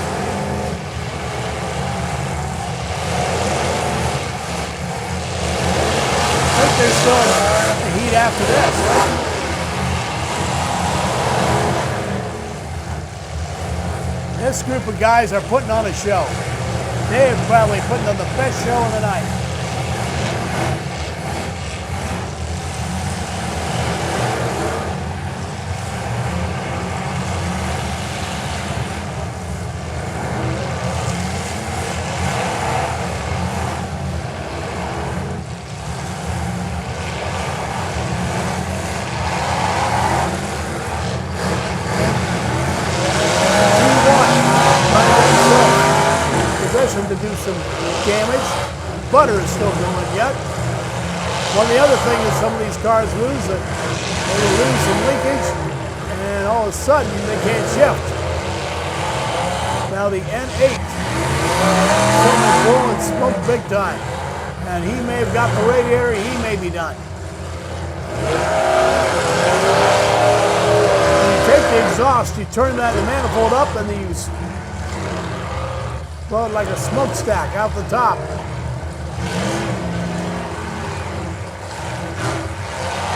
I think there's still the heat after this. This group of guys are putting on a show. They're probably putting on the best show of the night. To do some damage. Butter is still going yet. Well, the other thing is some of these cars lose it. They will lose some leakage, and all of a sudden they can't shift. Now the N8 is blowing smoke big time, and he may have got the radiator. He may be done. You take the exhaust, you turn that manifold up, and you blow it like a smokestack out the top.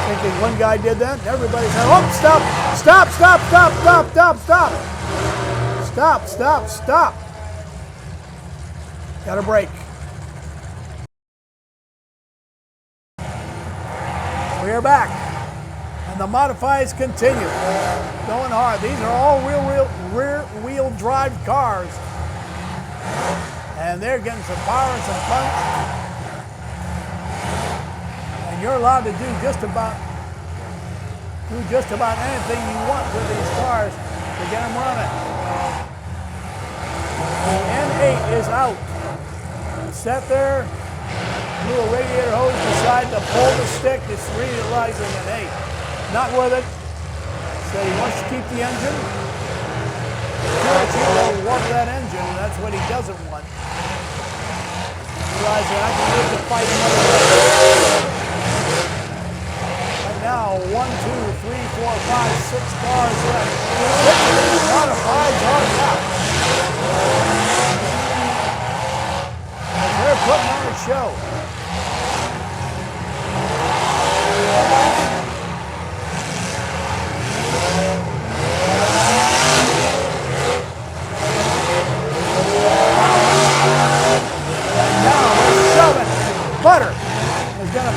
Thinking one guy did that, and everybody said, oh, stop, stop, stop, stop, stop, stop, stop. Stop, stop, stop. Got a break. We are back, and the modifieds continue. Going hard. These are all rear-wheel drive cars. And they're getting some power and some punch. And you're allowed to do just about anything you want with these cars to get them running. The N8 is out. Sat there, blew a radiator hose, decided to pull the stick, just realizing that, hey, not worth it. Said he wants to keep the engine. He'll walk that engine, and that's what he doesn't want. Realizing I can live to fight another day. Right now, 1, 2, 3, 4, 5, 6 cars left. 6 of these modifieds are out. They're putting on a show.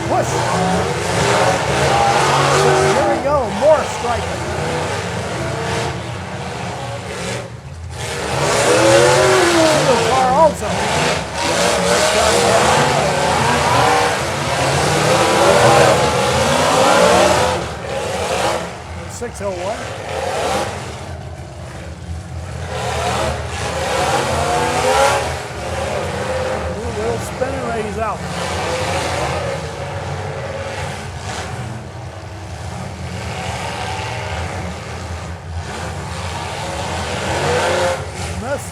push. Here we go, more striking. Single car also. 601. Little spin and raise out.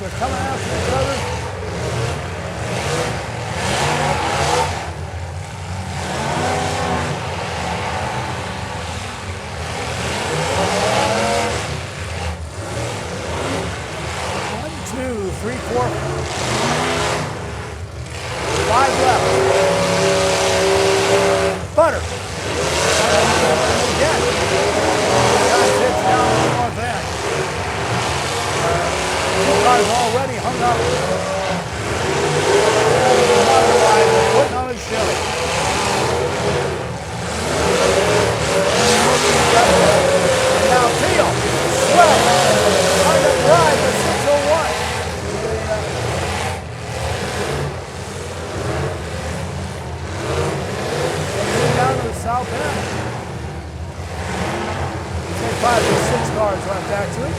They're coming after each other. One, two, three, four, 5 left. Butter. Again. Guys hits down the north end. Cars already hung up. Putting on a show. Now Teal, swell, trying to drive the 601. Down to the south end. Say 5 or 6 cars left actually.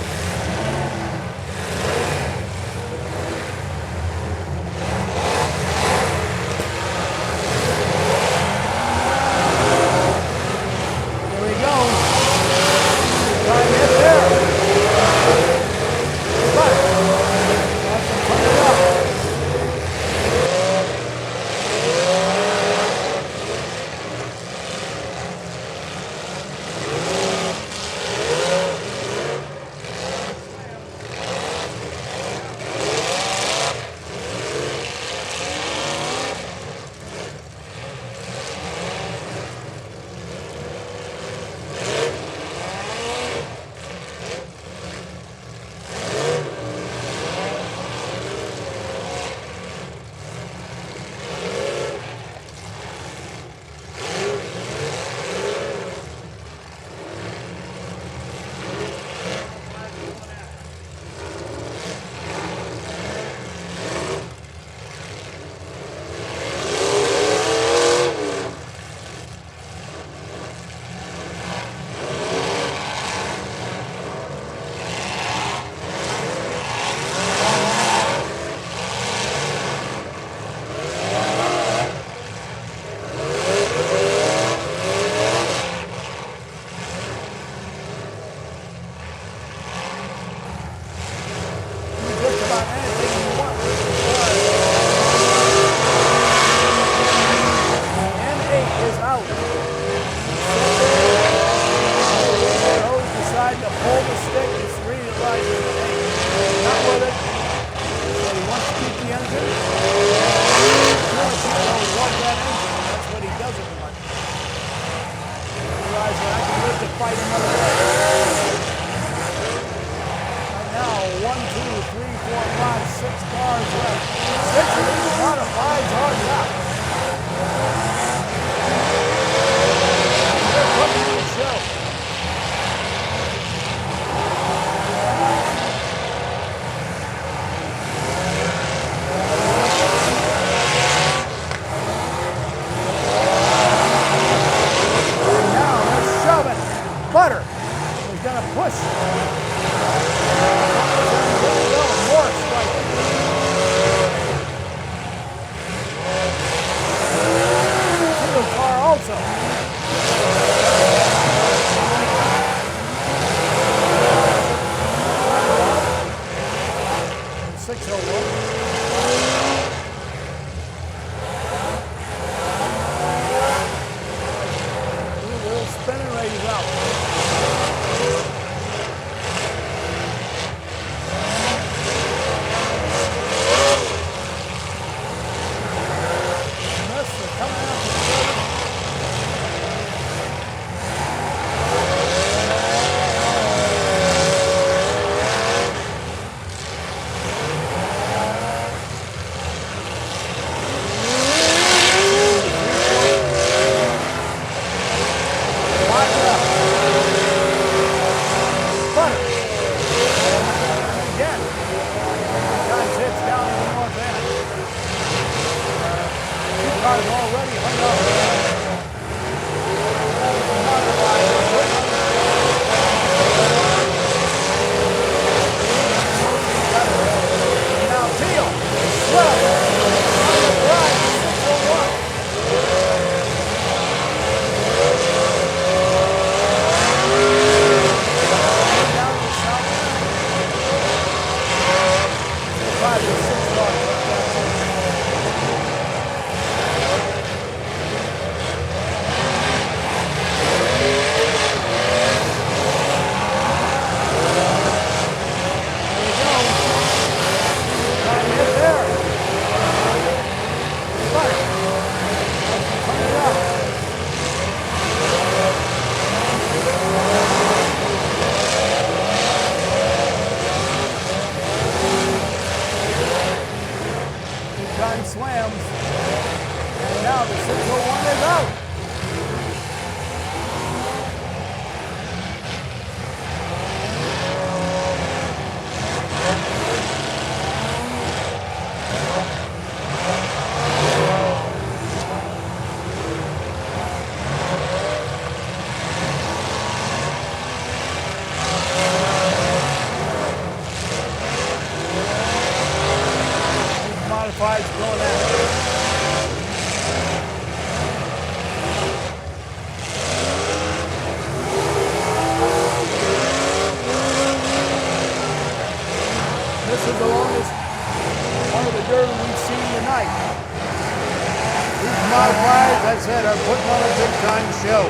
big time show.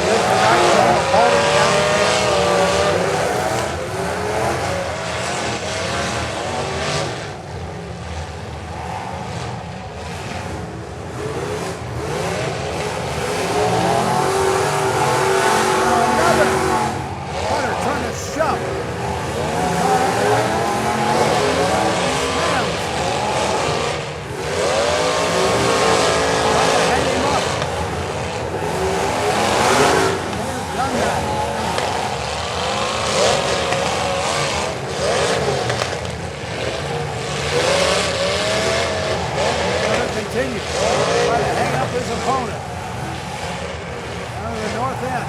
This tonight from the Paulding County Fair. Another putter trying to shove. Slams. Trying to hang him up. Done that. Putter continues. Trying to hang up his opponent. Down to the north end.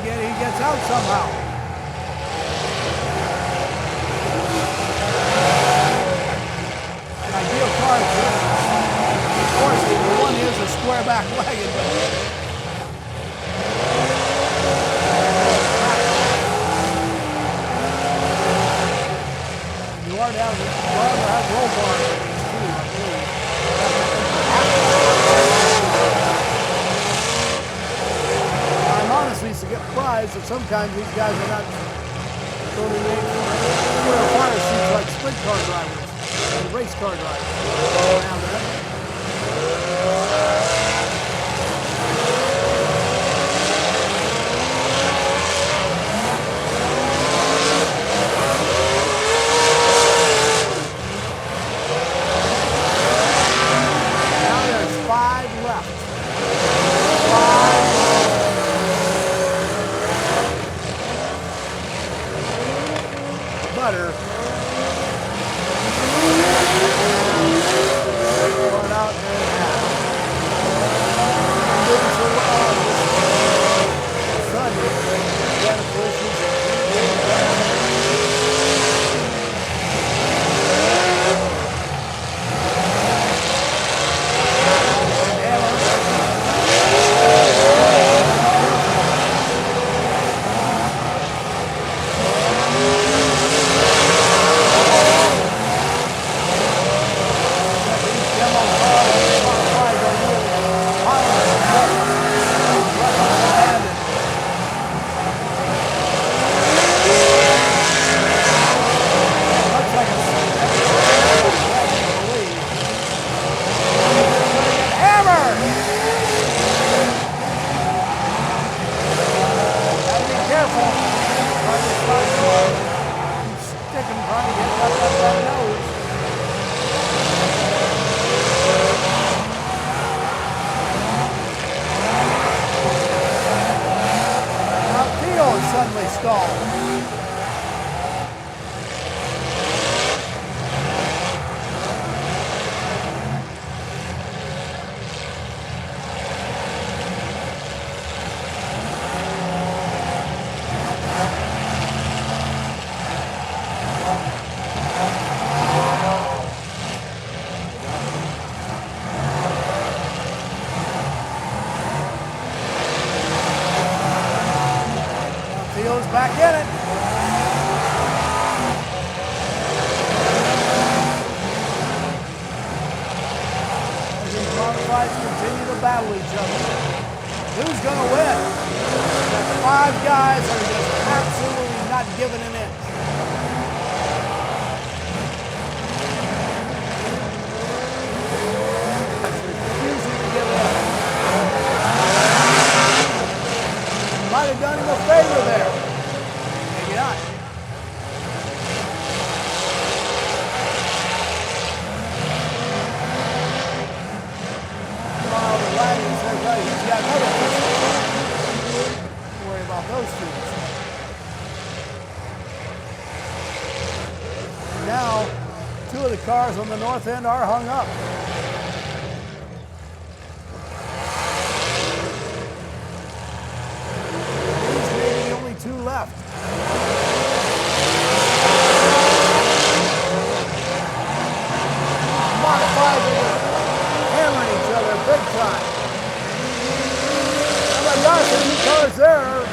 He gets out somehow. An ideal card for this. Of course, the one is a square back wagon, but you are down. You are to have roll bars in these too, I believe. I'm honestly surprised that sometimes these guys are not totally made for fire seats like sprint car drivers and race car drivers. Now then. Now there's 5 left. 5 butter. Going out and half. Moving so well. Sunday. Got bushes. Suddenly stalled. Theo's back in it. As these modifieds continue to battle each other. Who's going to win? The 5 guys are just absolutely not giving an inch. Refusing to give in. Might have done him a favor there. Maybe not. Meanwhile, the wagon says, hey, he's got another piece. Don't worry about those two. And now, 2 of the cars on the north end are hung up. These may be the only 2 left. Modified are hammering each other big time. Oh my gosh, there's 2 cars there.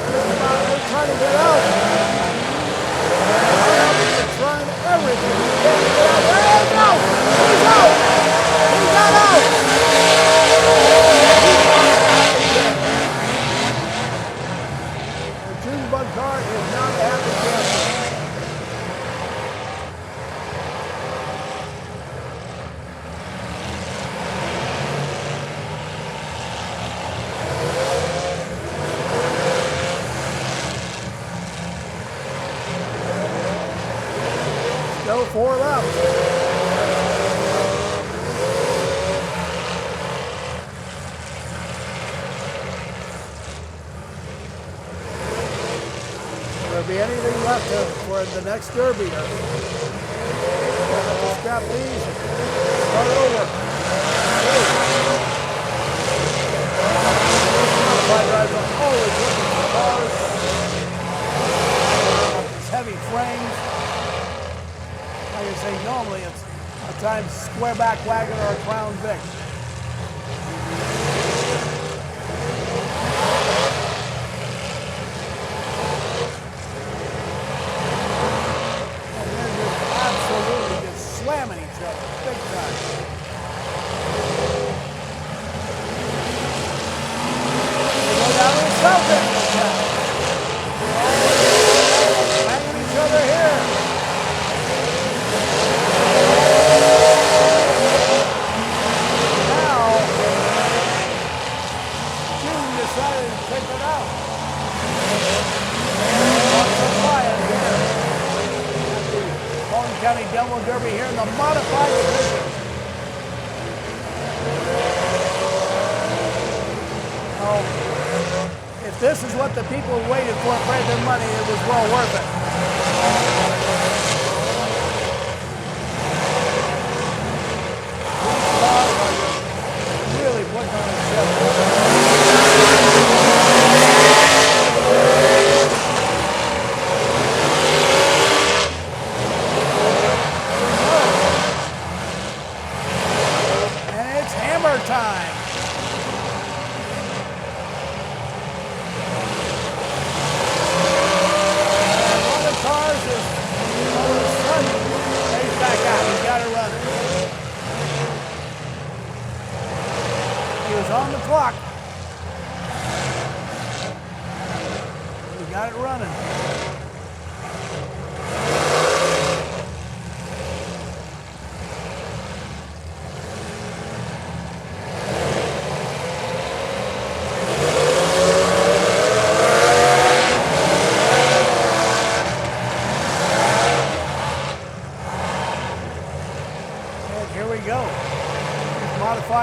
They're trying to get out. go, 4 left. Will there be anything left for the next derby? Scrap these. Start over. Modified drivers are always looking for cars. These heavy frames. Like I say, normally it's a times square back wagon or a Crown Vic. Absolutely just slamming each other big time. They go down to the south end of the town. Banging each other here. Now, June decided to take it out. Lots of fire here. Paulding County Demo Derby here in the modified division. Oh, if this is what the people waited for and paid their money, it was well worth it. These cars are really putting on a show. Time. And one of the cars is all of a sudden he's back out. He's got it running. He was on the clock. He got it running.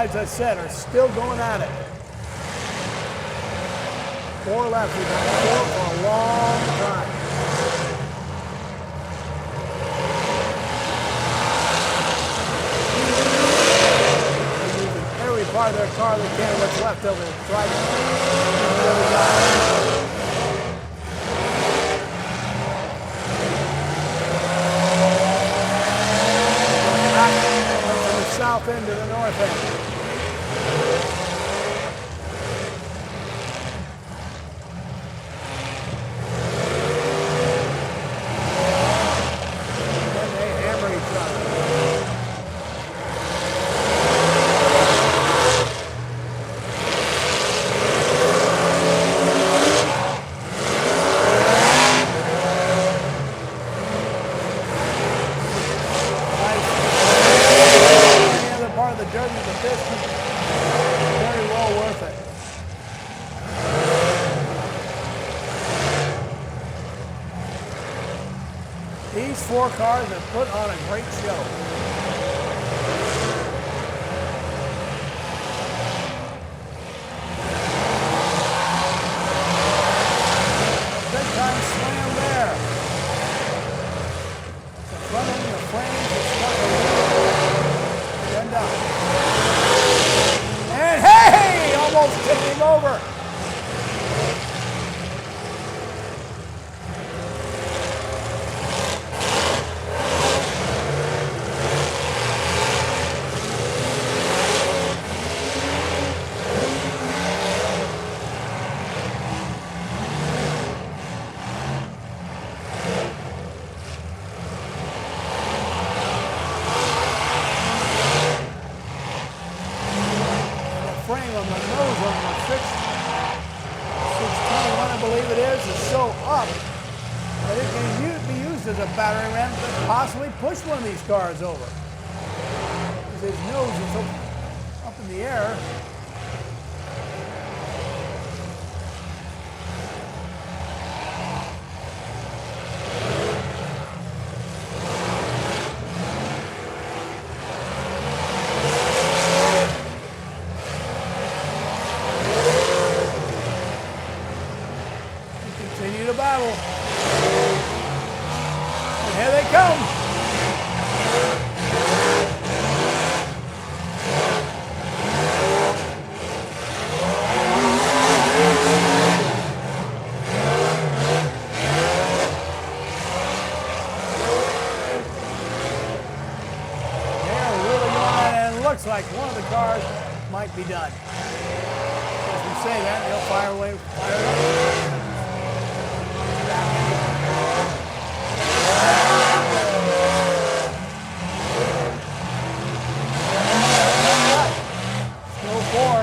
As I said, are still going at it. 4 left. We've been 4 for a long time. They're using every part of their car they can, what's left of it, to try to beat the other guy. Back from the south end to the north end. These 4 cars have put on a great show. Big time slam there. The front end of the frames is starting to end up. And hey! Almost tipped him over. Frame on the nose on the 621, I believe it is so up that it can be used as a battering ram to possibly push one of these cars over. Because his nose is up in the air. come. They're really going at it, and it looks like one of the cars might be done. As we say that, they'll fire away, fire it up. Still four.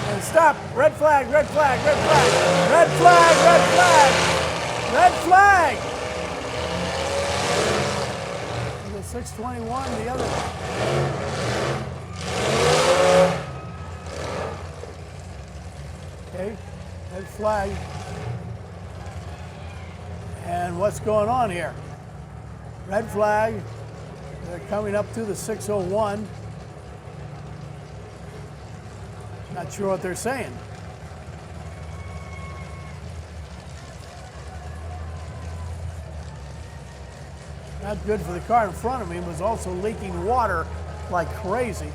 And stop. Red flag, red flag, red flag. Red flag, red flag. Red flag. The 621, the other. Okay, red flag. And what's going on here? Red flag. They're coming up to the 601. Not sure what they're saying. Not good for the car in front of me. It was also leaking water like crazy.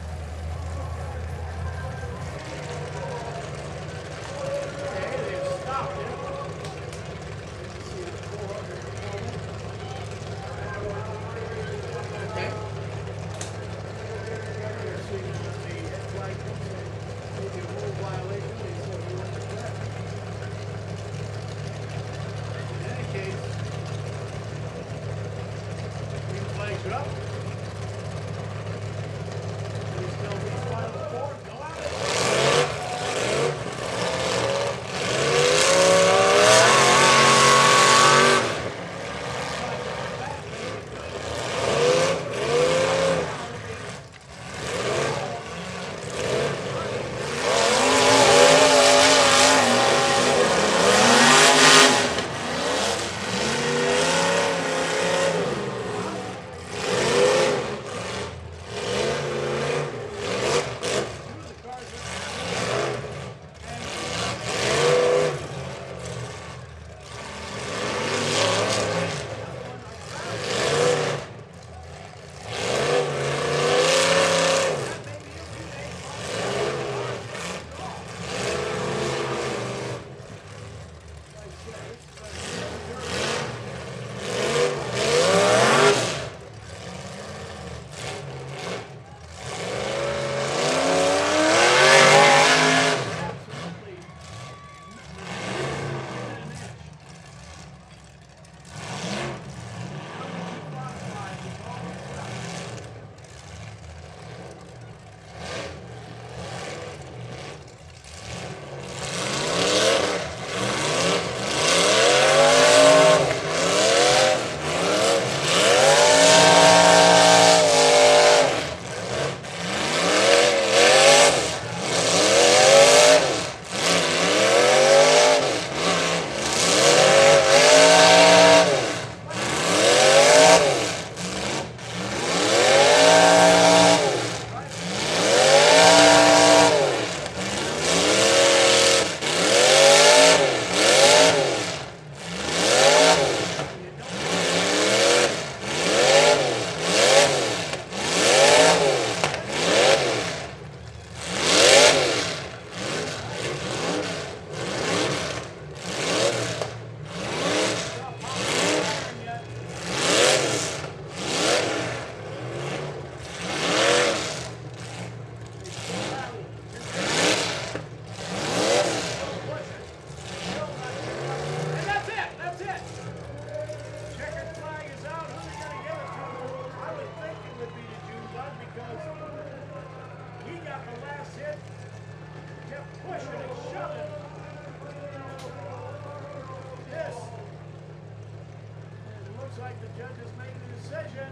like the judges made the decision,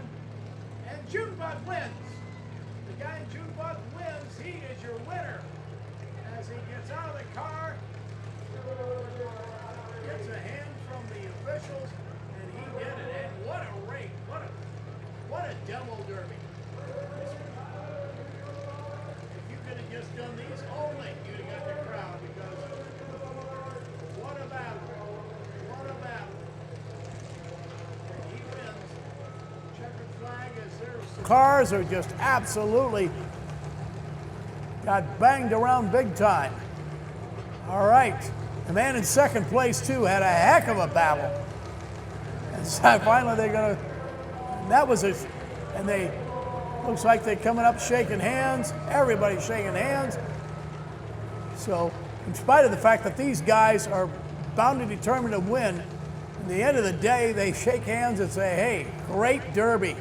and Junebug wins. The guy in Junebug wins. He is your winner as he gets out of the car cars are just absolutely got banged around big time. All right, the man in second place too had a heck of a battle. And so finally they're gonna, that was a, and they, looks like they're coming up shaking hands. Everybody's shaking hands. So in spite of the fact that these guys are bound and determined to win, at the end of the day, they shake hands and say, hey, great derby,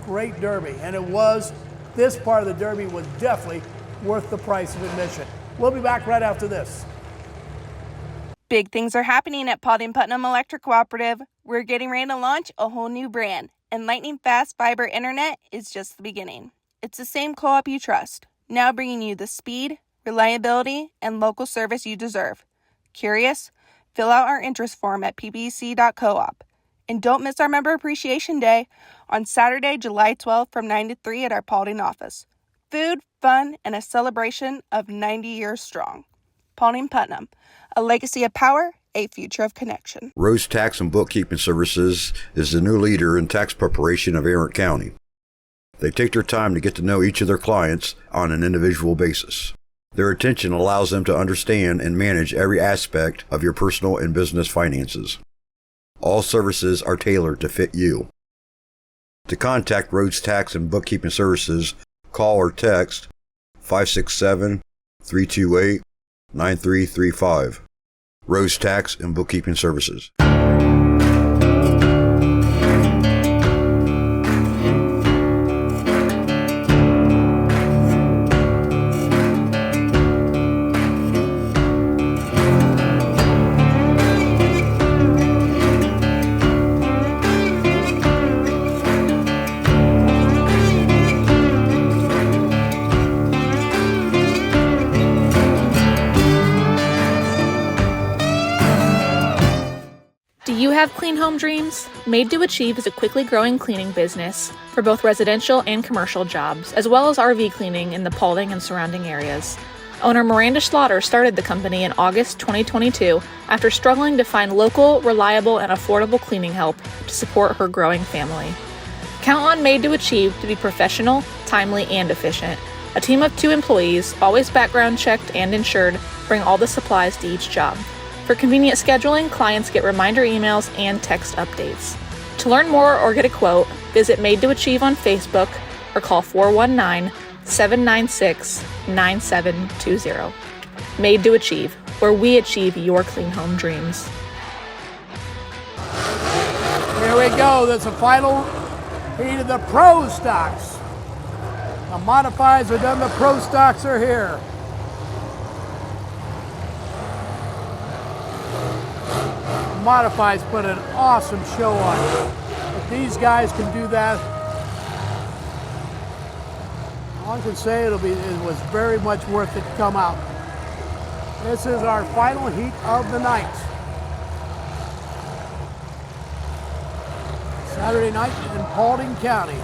great derby. And it was, this part of the derby was definitely worth the price of admission. We'll be back right after this. Big things are happening at Putnam Electric Cooperative. We're getting ready to launch a whole new brand, and lightning fast fiber internet is just the beginning. It's the same co-op you trust, now bringing you the speed, reliability, and local service you deserve. Curious? Fill out our interest form at ppc.coop. And don't miss our Member Appreciation Day on Saturday, July 12th from 9 to 3 at our Paulding office. Food, fun, and a celebration of 90 years strong. Paulding Putnam, a legacy of power, a future of connection. Rose Tax and Bookkeeping Services is the new leader in tax preparation of Tarrant County. They take their time to get to know each of their clients on an individual basis. Their attention allows them to understand and manage every aspect of your personal and business finances. All services are tailored to fit you. To contact Rhodes Tax and Bookkeeping Services, call or text 567-328-9335. Rhodes Tax and Bookkeeping Services. Do you have clean home dreams? Maid to Achieve is a quickly growing cleaning business for both residential and commercial jobs, as well as RV cleaning in the Paulding and surrounding areas. Owner Miranda Slaughter started the company in August 2022 after struggling to find local, reliable, and affordable cleaning help to support her growing family. Count on Maid to Achieve to be professional, timely, and efficient. A team of 2 employees, always background checked and insured, bring all the supplies to each job. For convenient scheduling, clients get reminder emails and text updates. To learn more or get a quote, visit Maid to Achieve on Facebook or call 419-796-9720. Maid to Achieve, where we achieve your clean home dreams. Here we go. There's a final heat of the pro stocks. The modifieds are done. The pro stocks are here. Modifieds put an awesome show on. If these guys can do that, all I can say it was very much worth it to come out. This is our final heat of the night. Saturday night in Paulding County.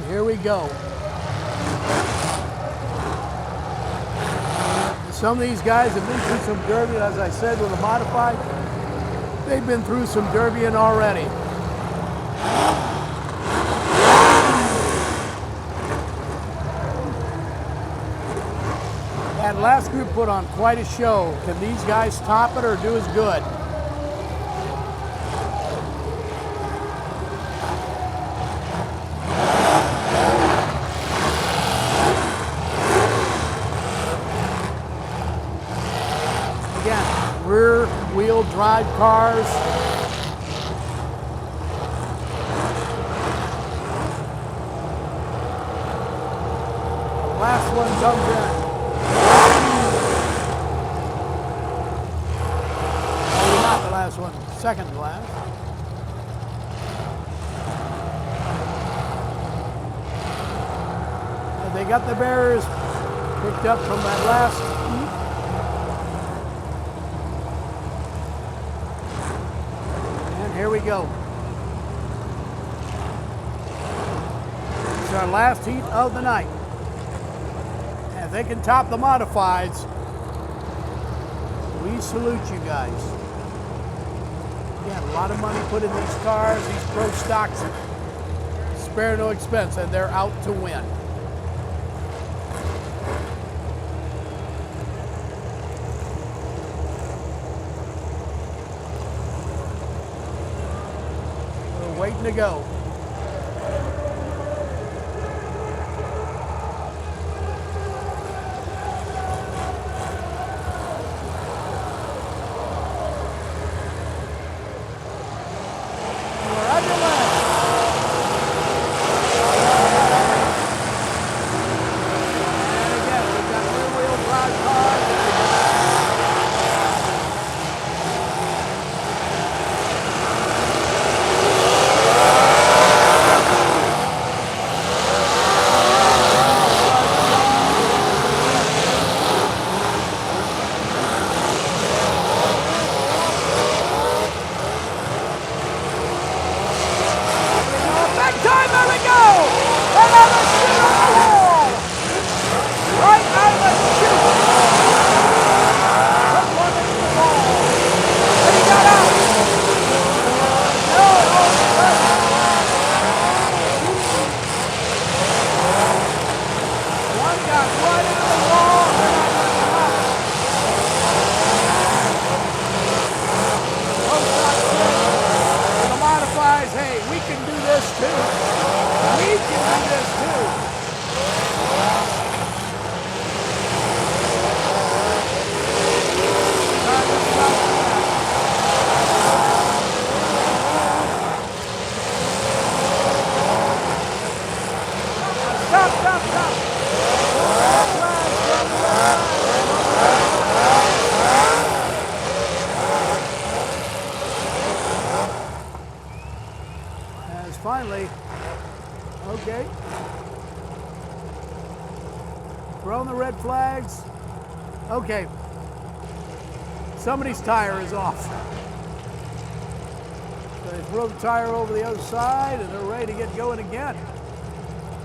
Here we go. Some of these guys have been through some derby, as I said, with a modified. They've been through some derbying already. That last group put on quite a show. Can these guys top it or do as good? Rear-wheel drive cars. The last one comes in. Oh, not the last one, second to last. And they got the barriers picked up from that last heat. Here we go. It's our last heat of the night. At they can top the modifieds, we salute you guys. Again, a lot of money put in these cars, these pro stocks, spare no expense, and they're out to win. We're waiting to go. Finally, okay, throwing the red flags. Okay, somebody's tire is off. So they throw the tire over the other side and they're ready to get going again.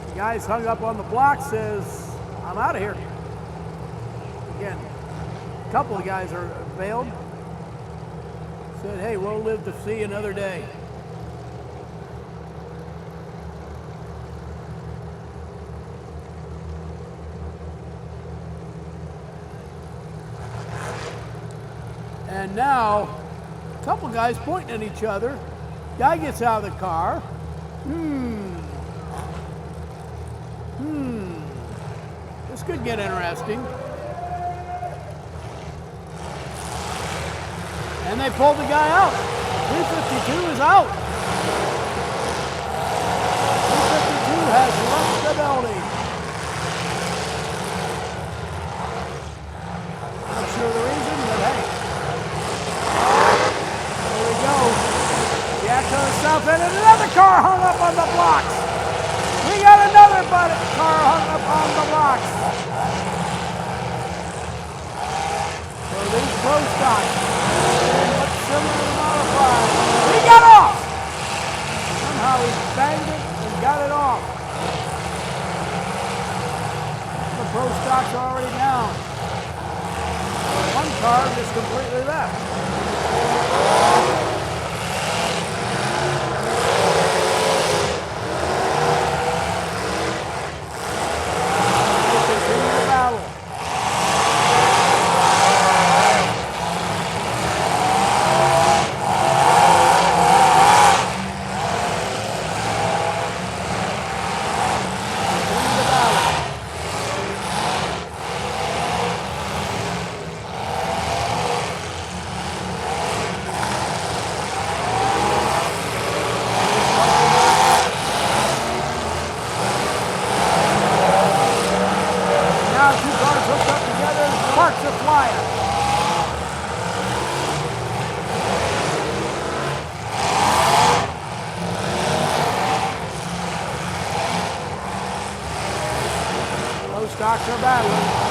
The guy's hung up on the block, says, I'm out of here. Again, a couple of guys are bailed. Said, hey, we'll live to see another day. And now, a couple guys pointing at each other. Guy gets out of the car. This could get interesting. And they pulled the guy out. 352 is out. 352 has left the building. Not sure the reason, but hey. There we go. Yeah, to the south end, and another car hung up on the blocks. We got another car hung up on the blocks. So these pro stocks, what's similar to modified. He got off. Somehow he banged it and got it off. The pro stocks are already down. One car just completely left. Stocks are battling.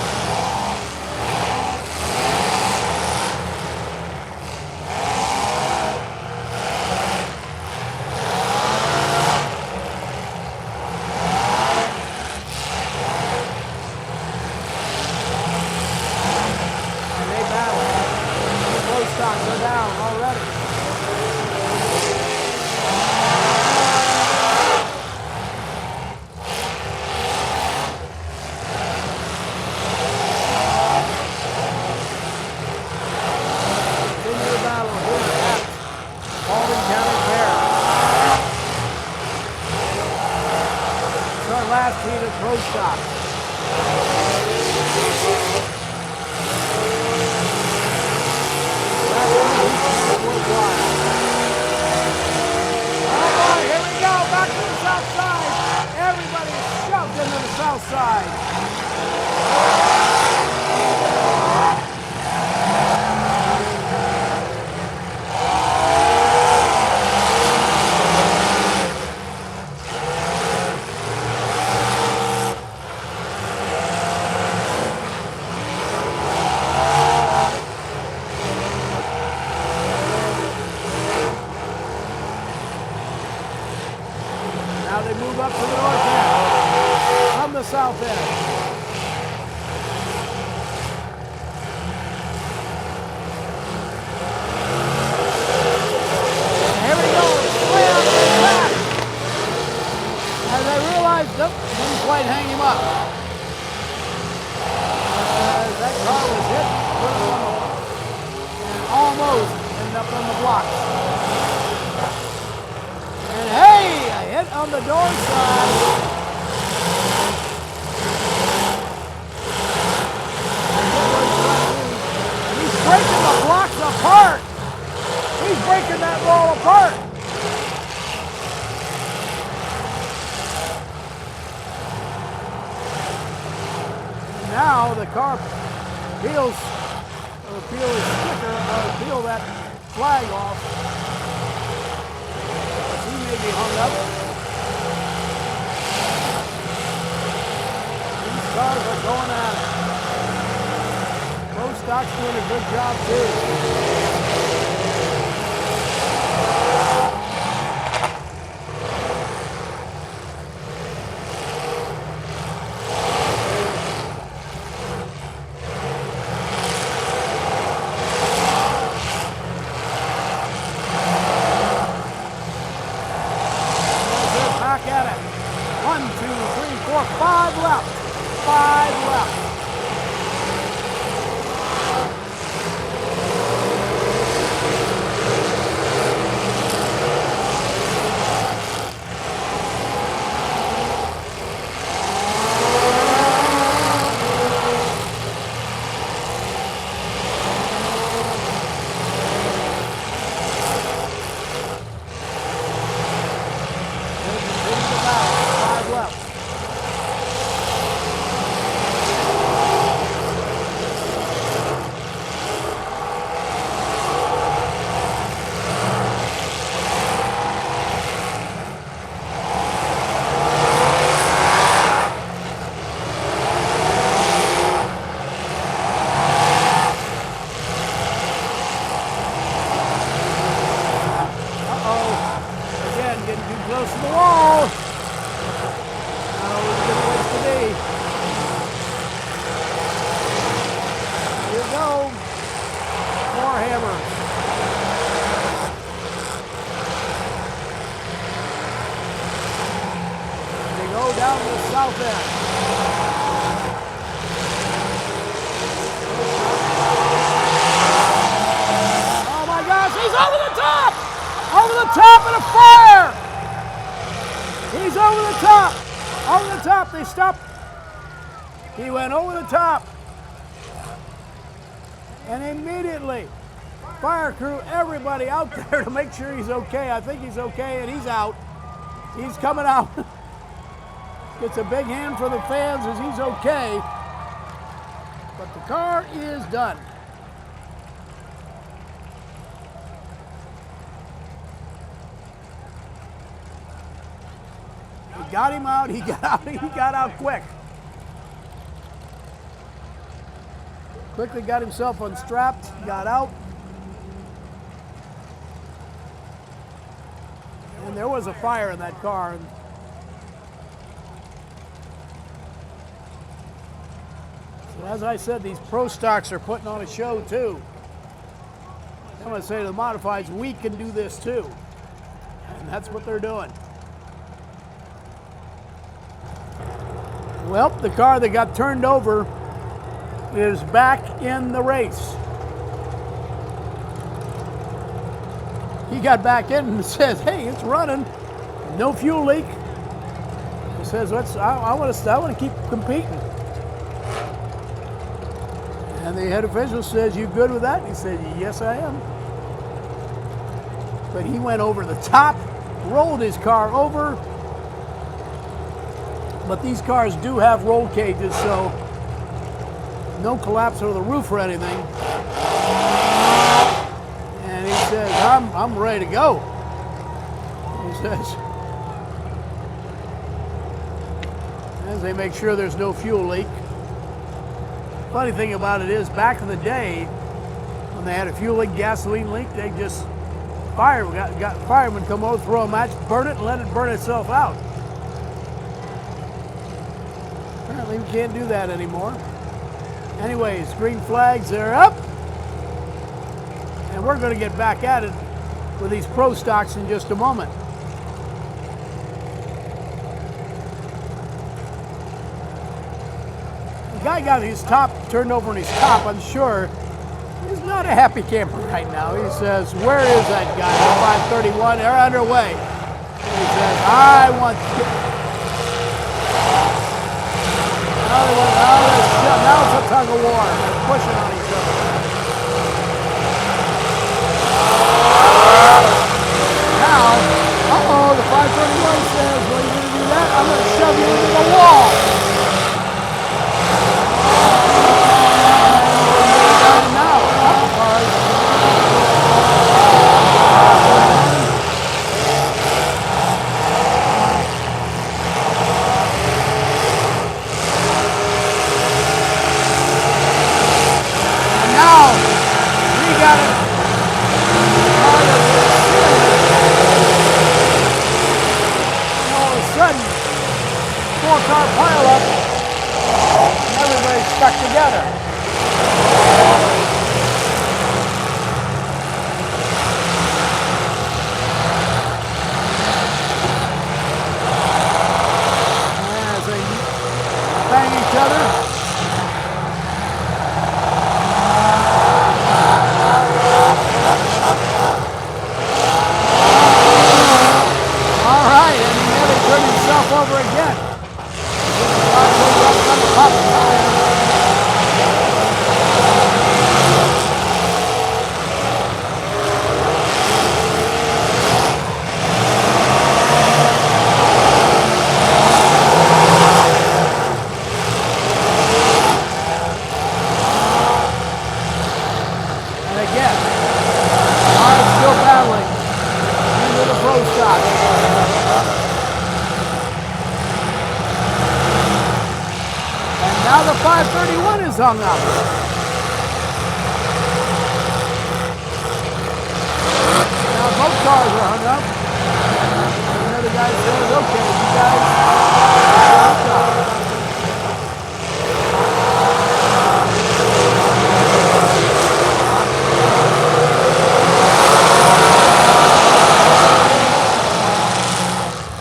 last heat of pro stock. Oh boy, here we go, back to the south side. Everybody shoved into the south side. Now they move up to the north end, from the south end. Here we go, slam, back. As I realized, nope, didn't quite hang him up. That car was hit, and almost ended up on the blocks. And hey, a hit on the door side. He's breaking the blocks apart. He's breaking that wall apart. Now the car peels, or peel his sticker, or peel that flag off. He may be hung up. These cars are going at it. Pro Stock's doing a good job too. Back at it. 1, 2, 3, 4, 5 left. 5 left. Close to the wall. Oh, it's a good place to be. Here we go. More hammers. They go down to the south end. Oh my gosh, he's over the top! Over the top of the fire! He's over the top! Over the top, they stopped. He went over the top. And immediately, fire crew, everybody out there to make sure he's okay. I think he's okay, and he's out. He's coming out. Gets a big hand for the fans as he's okay. But the car is done. He got him out, he got out quick. Quickly got himself unstrapped, got out. And there was a fire in that car. And so as I said, these pro stocks are putting on a show too. I'm going to say to the modifieds, we can do this too. And that's what they're doing. Well, the car that got turned over is back in the race. He got back in and says, hey, it's running. No fuel leak. The says, I want to keep competing. And the head official says, you good with that? And he said, yes, I am. But he went over the top, rolled his car over. But these cars do have roll cages, so no collapse of the roof or anything. And he says, I'm ready to go. He says, as they make sure there's no fuel leak. Funny thing about it is, back in the day, when they had a fuel leak, gasoline leak, they just got firemen come over, throw a match, burn it, and let it burn itself out. Apparently, we can't do that anymore. Anyways, green flags, they're up. And we're going to get back at it with these pro stocks in just a moment. The guy got his top turned over in his top, I'm sure. He's not a happy camper right now. He says, where is that guy? 531, they're underway. He says, I want to get... Now it's a tug of war. They're pushing on each other. Now, the 531 says, well, you're going to do that? I'm going to shove you into the wall. Four-car pile-up, and everybody's stuck together. As they bang each other. All right, and he nearly turned himself over again. And again, cars still battling into the pro stock. Now the 531 is hung up. Now both cars are hung up. Another guy says, okay, you guys, stop.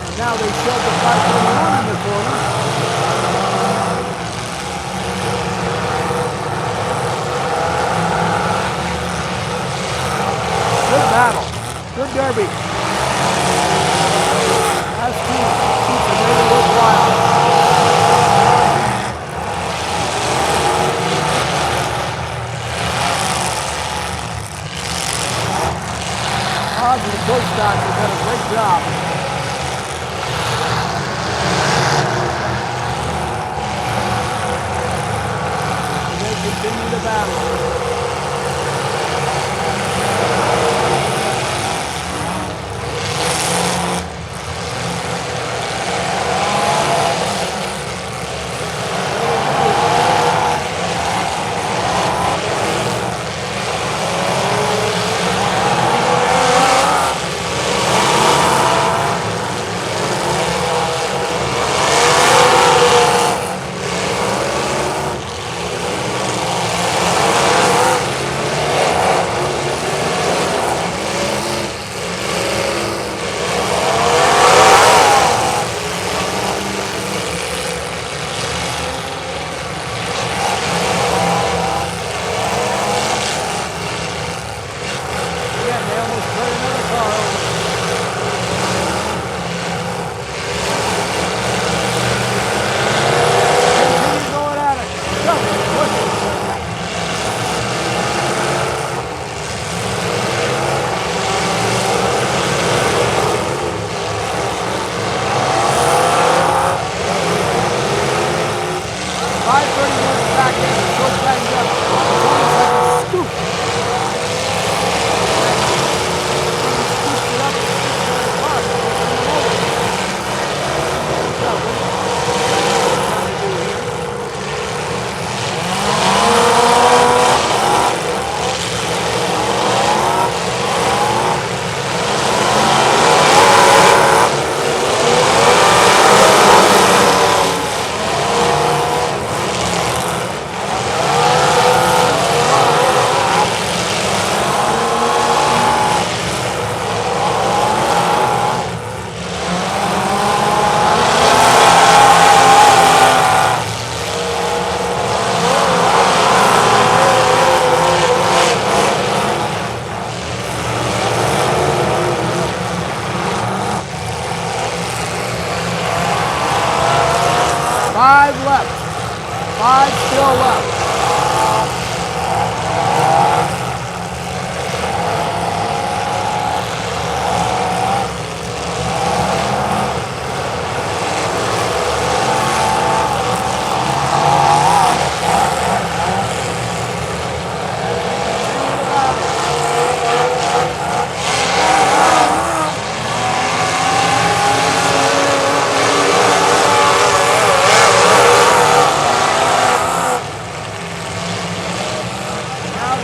And now they shove the 531 in the corner. Battle. Good derby. That's keeps it really worthwhile. Odds and the coach stocks have done a great job. And they continue the battle. more left.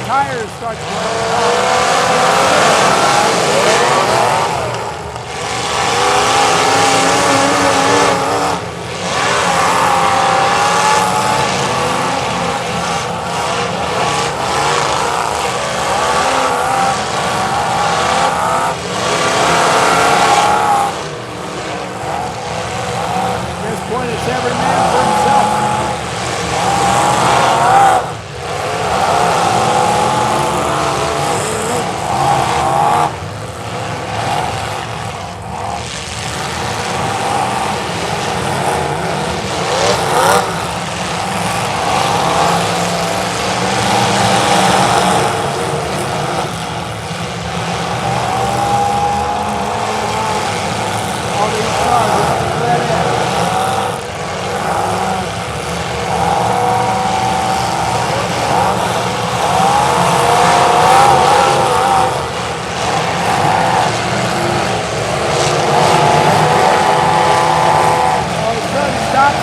Tires start to at this point, it's every man for himself. All these cars are let in. All of a sudden, stop.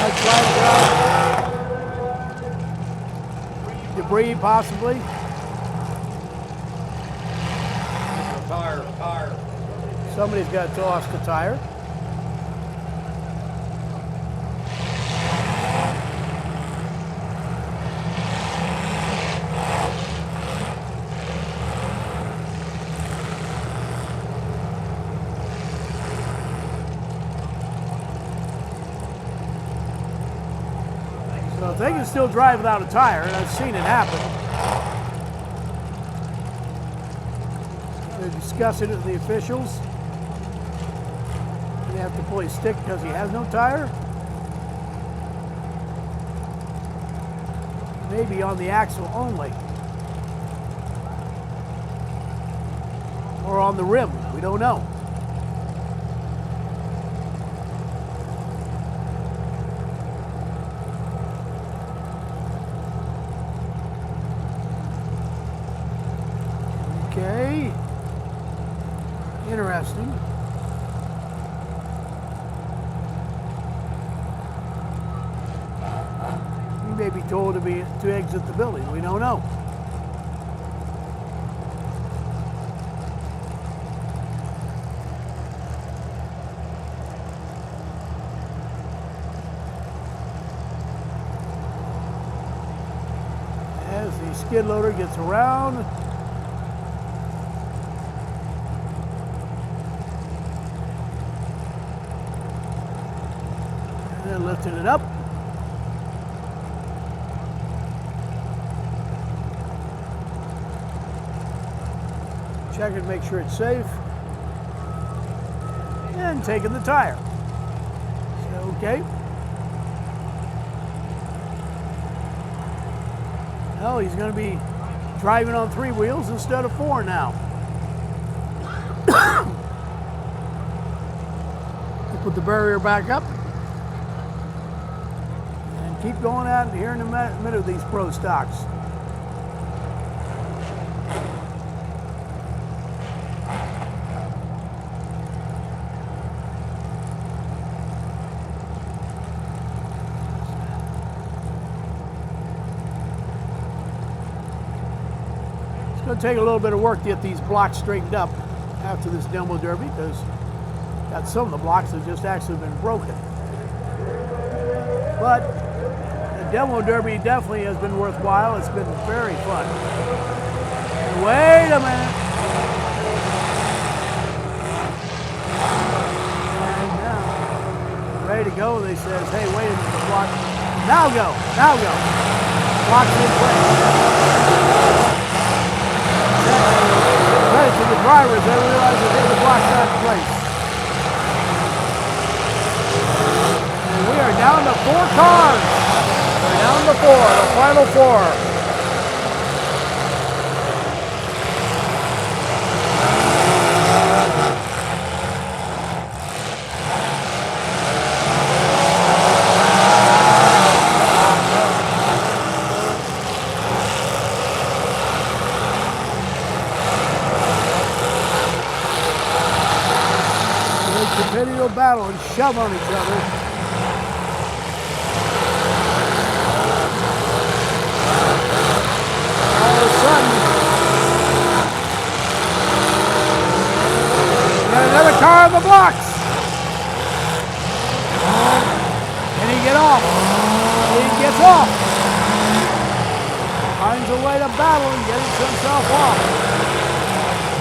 That's right, debris possibly. Tire. Somebody's got tossed a tire. So if they can still drive without a tire, and I've seen it happen. They're discussing it with the officials. They have to pull his stick because he has no tire. Maybe on the axle only. Or on the rim, we don't know. Okay. Interesting. He may be told to exit the building. We don't know. As the skid loader gets around, and then lifting it up. Checking to make sure it's safe. And taking the tire. So, okay. Well, he's going to be driving on 3 wheels instead of 4 now. Put the barrier back up. And keep going out here in the middle of these pro stocks. It's going to take a little bit of work to get these blocks straightened up after this demo derby, because got some of the blocks that just actually been broken. But the demo derby definitely has been worthwhile. It's been very fun. And wait a minute. And now, ready to go. They says, hey, wait a minute, the block. Now go. Block's in place. Credit to the drivers, they realize that the block's not in place. And we are down to 4 cars. They're down to 4, the final 4. Continue to battle and shove on each other. All of a sudden, got another car on the blocks. Can he get off? He gets off. Finds a way to battle and gets himself off.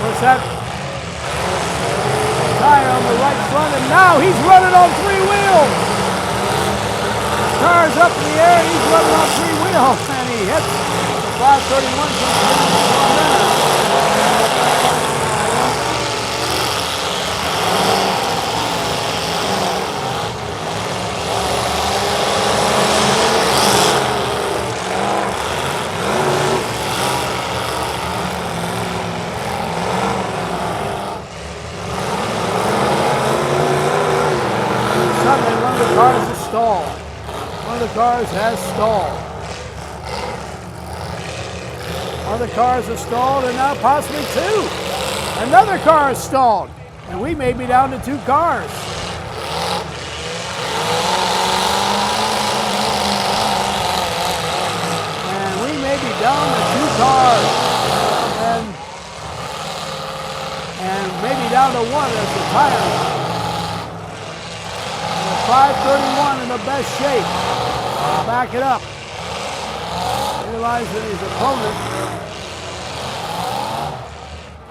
What's that? Tire on the right front, and now he's running on 3 wheels. Car's up in the air, he's running on 3 wheels, and he hits the 531 Suddenly, one of the cars is stalled. One of the cars has stalled. One of the cars is stalled, and now possibly 2. Another car is stalled, and we may be down to 2 cars. And we may be down to 2 cars. And maybe down to 1 as the tire. 531 in the best shape. Back it up. Realized that his opponent,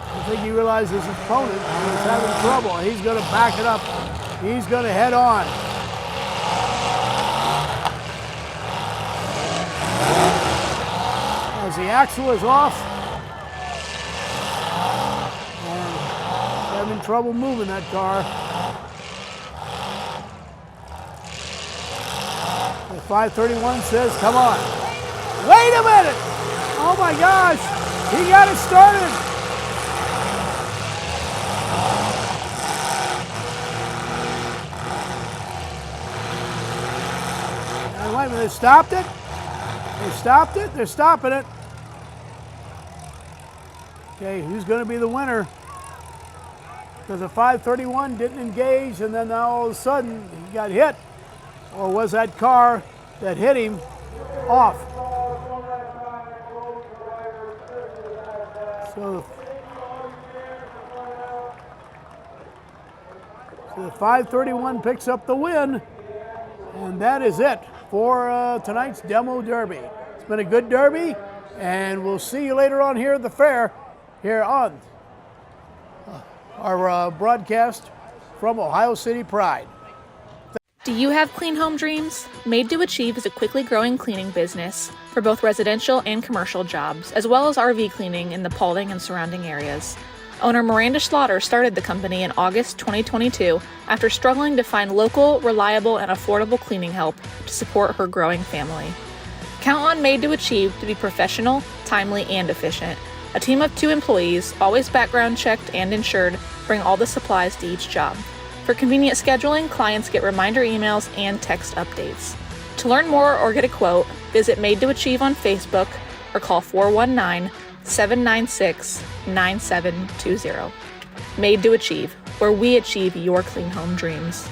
I think he realized his opponent was having trouble. He's going to back it up. He's going to head on. As the axle is off, and having trouble moving that car. The 531 says, come on. Wait a minute! Oh my gosh! He got it started! And wait a minute, they stopped it? They stopped it? They're stopping it. Okay, who's going to be the winner? Because the 531 didn't engage, and then now all of a sudden he got hit. Or was that car that hit him off? So the 531 picks up the win, and that is it for tonight's demo derby. It's been a good derby, and we'll see you later on here at the fair, here on our broadcast from Ohio City Pride. Do you have clean home dreams? Maid to Achieve is a quickly growing cleaning business for both residential and commercial jobs, as well as RV cleaning in the Paulding and surrounding areas. Owner Miranda Slaughter started the company in August 2022 after struggling to find local, reliable, and affordable cleaning help to support her growing family. Count on Maid to Achieve to be professional, timely, and efficient. A team of 2 employees, always background checked and insured, bring all the supplies to each job. For convenient scheduling, clients get reminder emails and text updates. To learn more or get a quote, visit Maid to Achieve on Facebook or call 419-796-9720. Maid to Achieve, where we achieve your clean home dreams.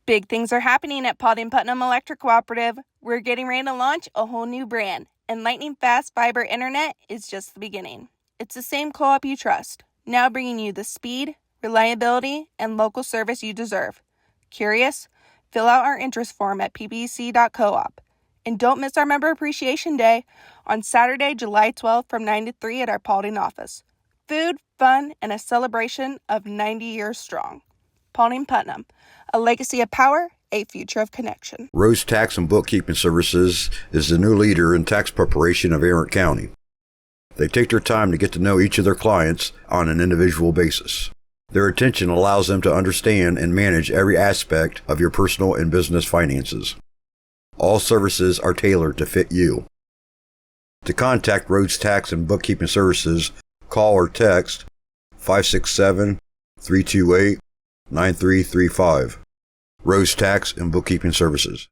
Big things are happening at Putnam Electric Cooperative. We're getting ready to launch a whole new brand, and lightning fast fiber internet is just the beginning. It's the same co-op you trust, now bringing you the speed, reliability, and local service you deserve. Curious? Fill out our interest form at pbc.coop. And don't miss our Member Appreciation Day on Saturday, July 12th from 9 to 3 at our Paulding office. Food, fun, and a celebration of 90 years strong. Paulding Putnam, a legacy of power, a future of connection. Rose Tax and Bookkeeping Services is the new leader in tax preparation of Tarrant County. They take their time to get to know each of their clients on an individual basis. Their attention allows them to understand and manage every aspect of your personal and business finances. All services are tailored to fit you. To contact Rhodes Tax and Bookkeeping Services, call or text 567-328-9335. Rhodes Tax and Bookkeeping Services.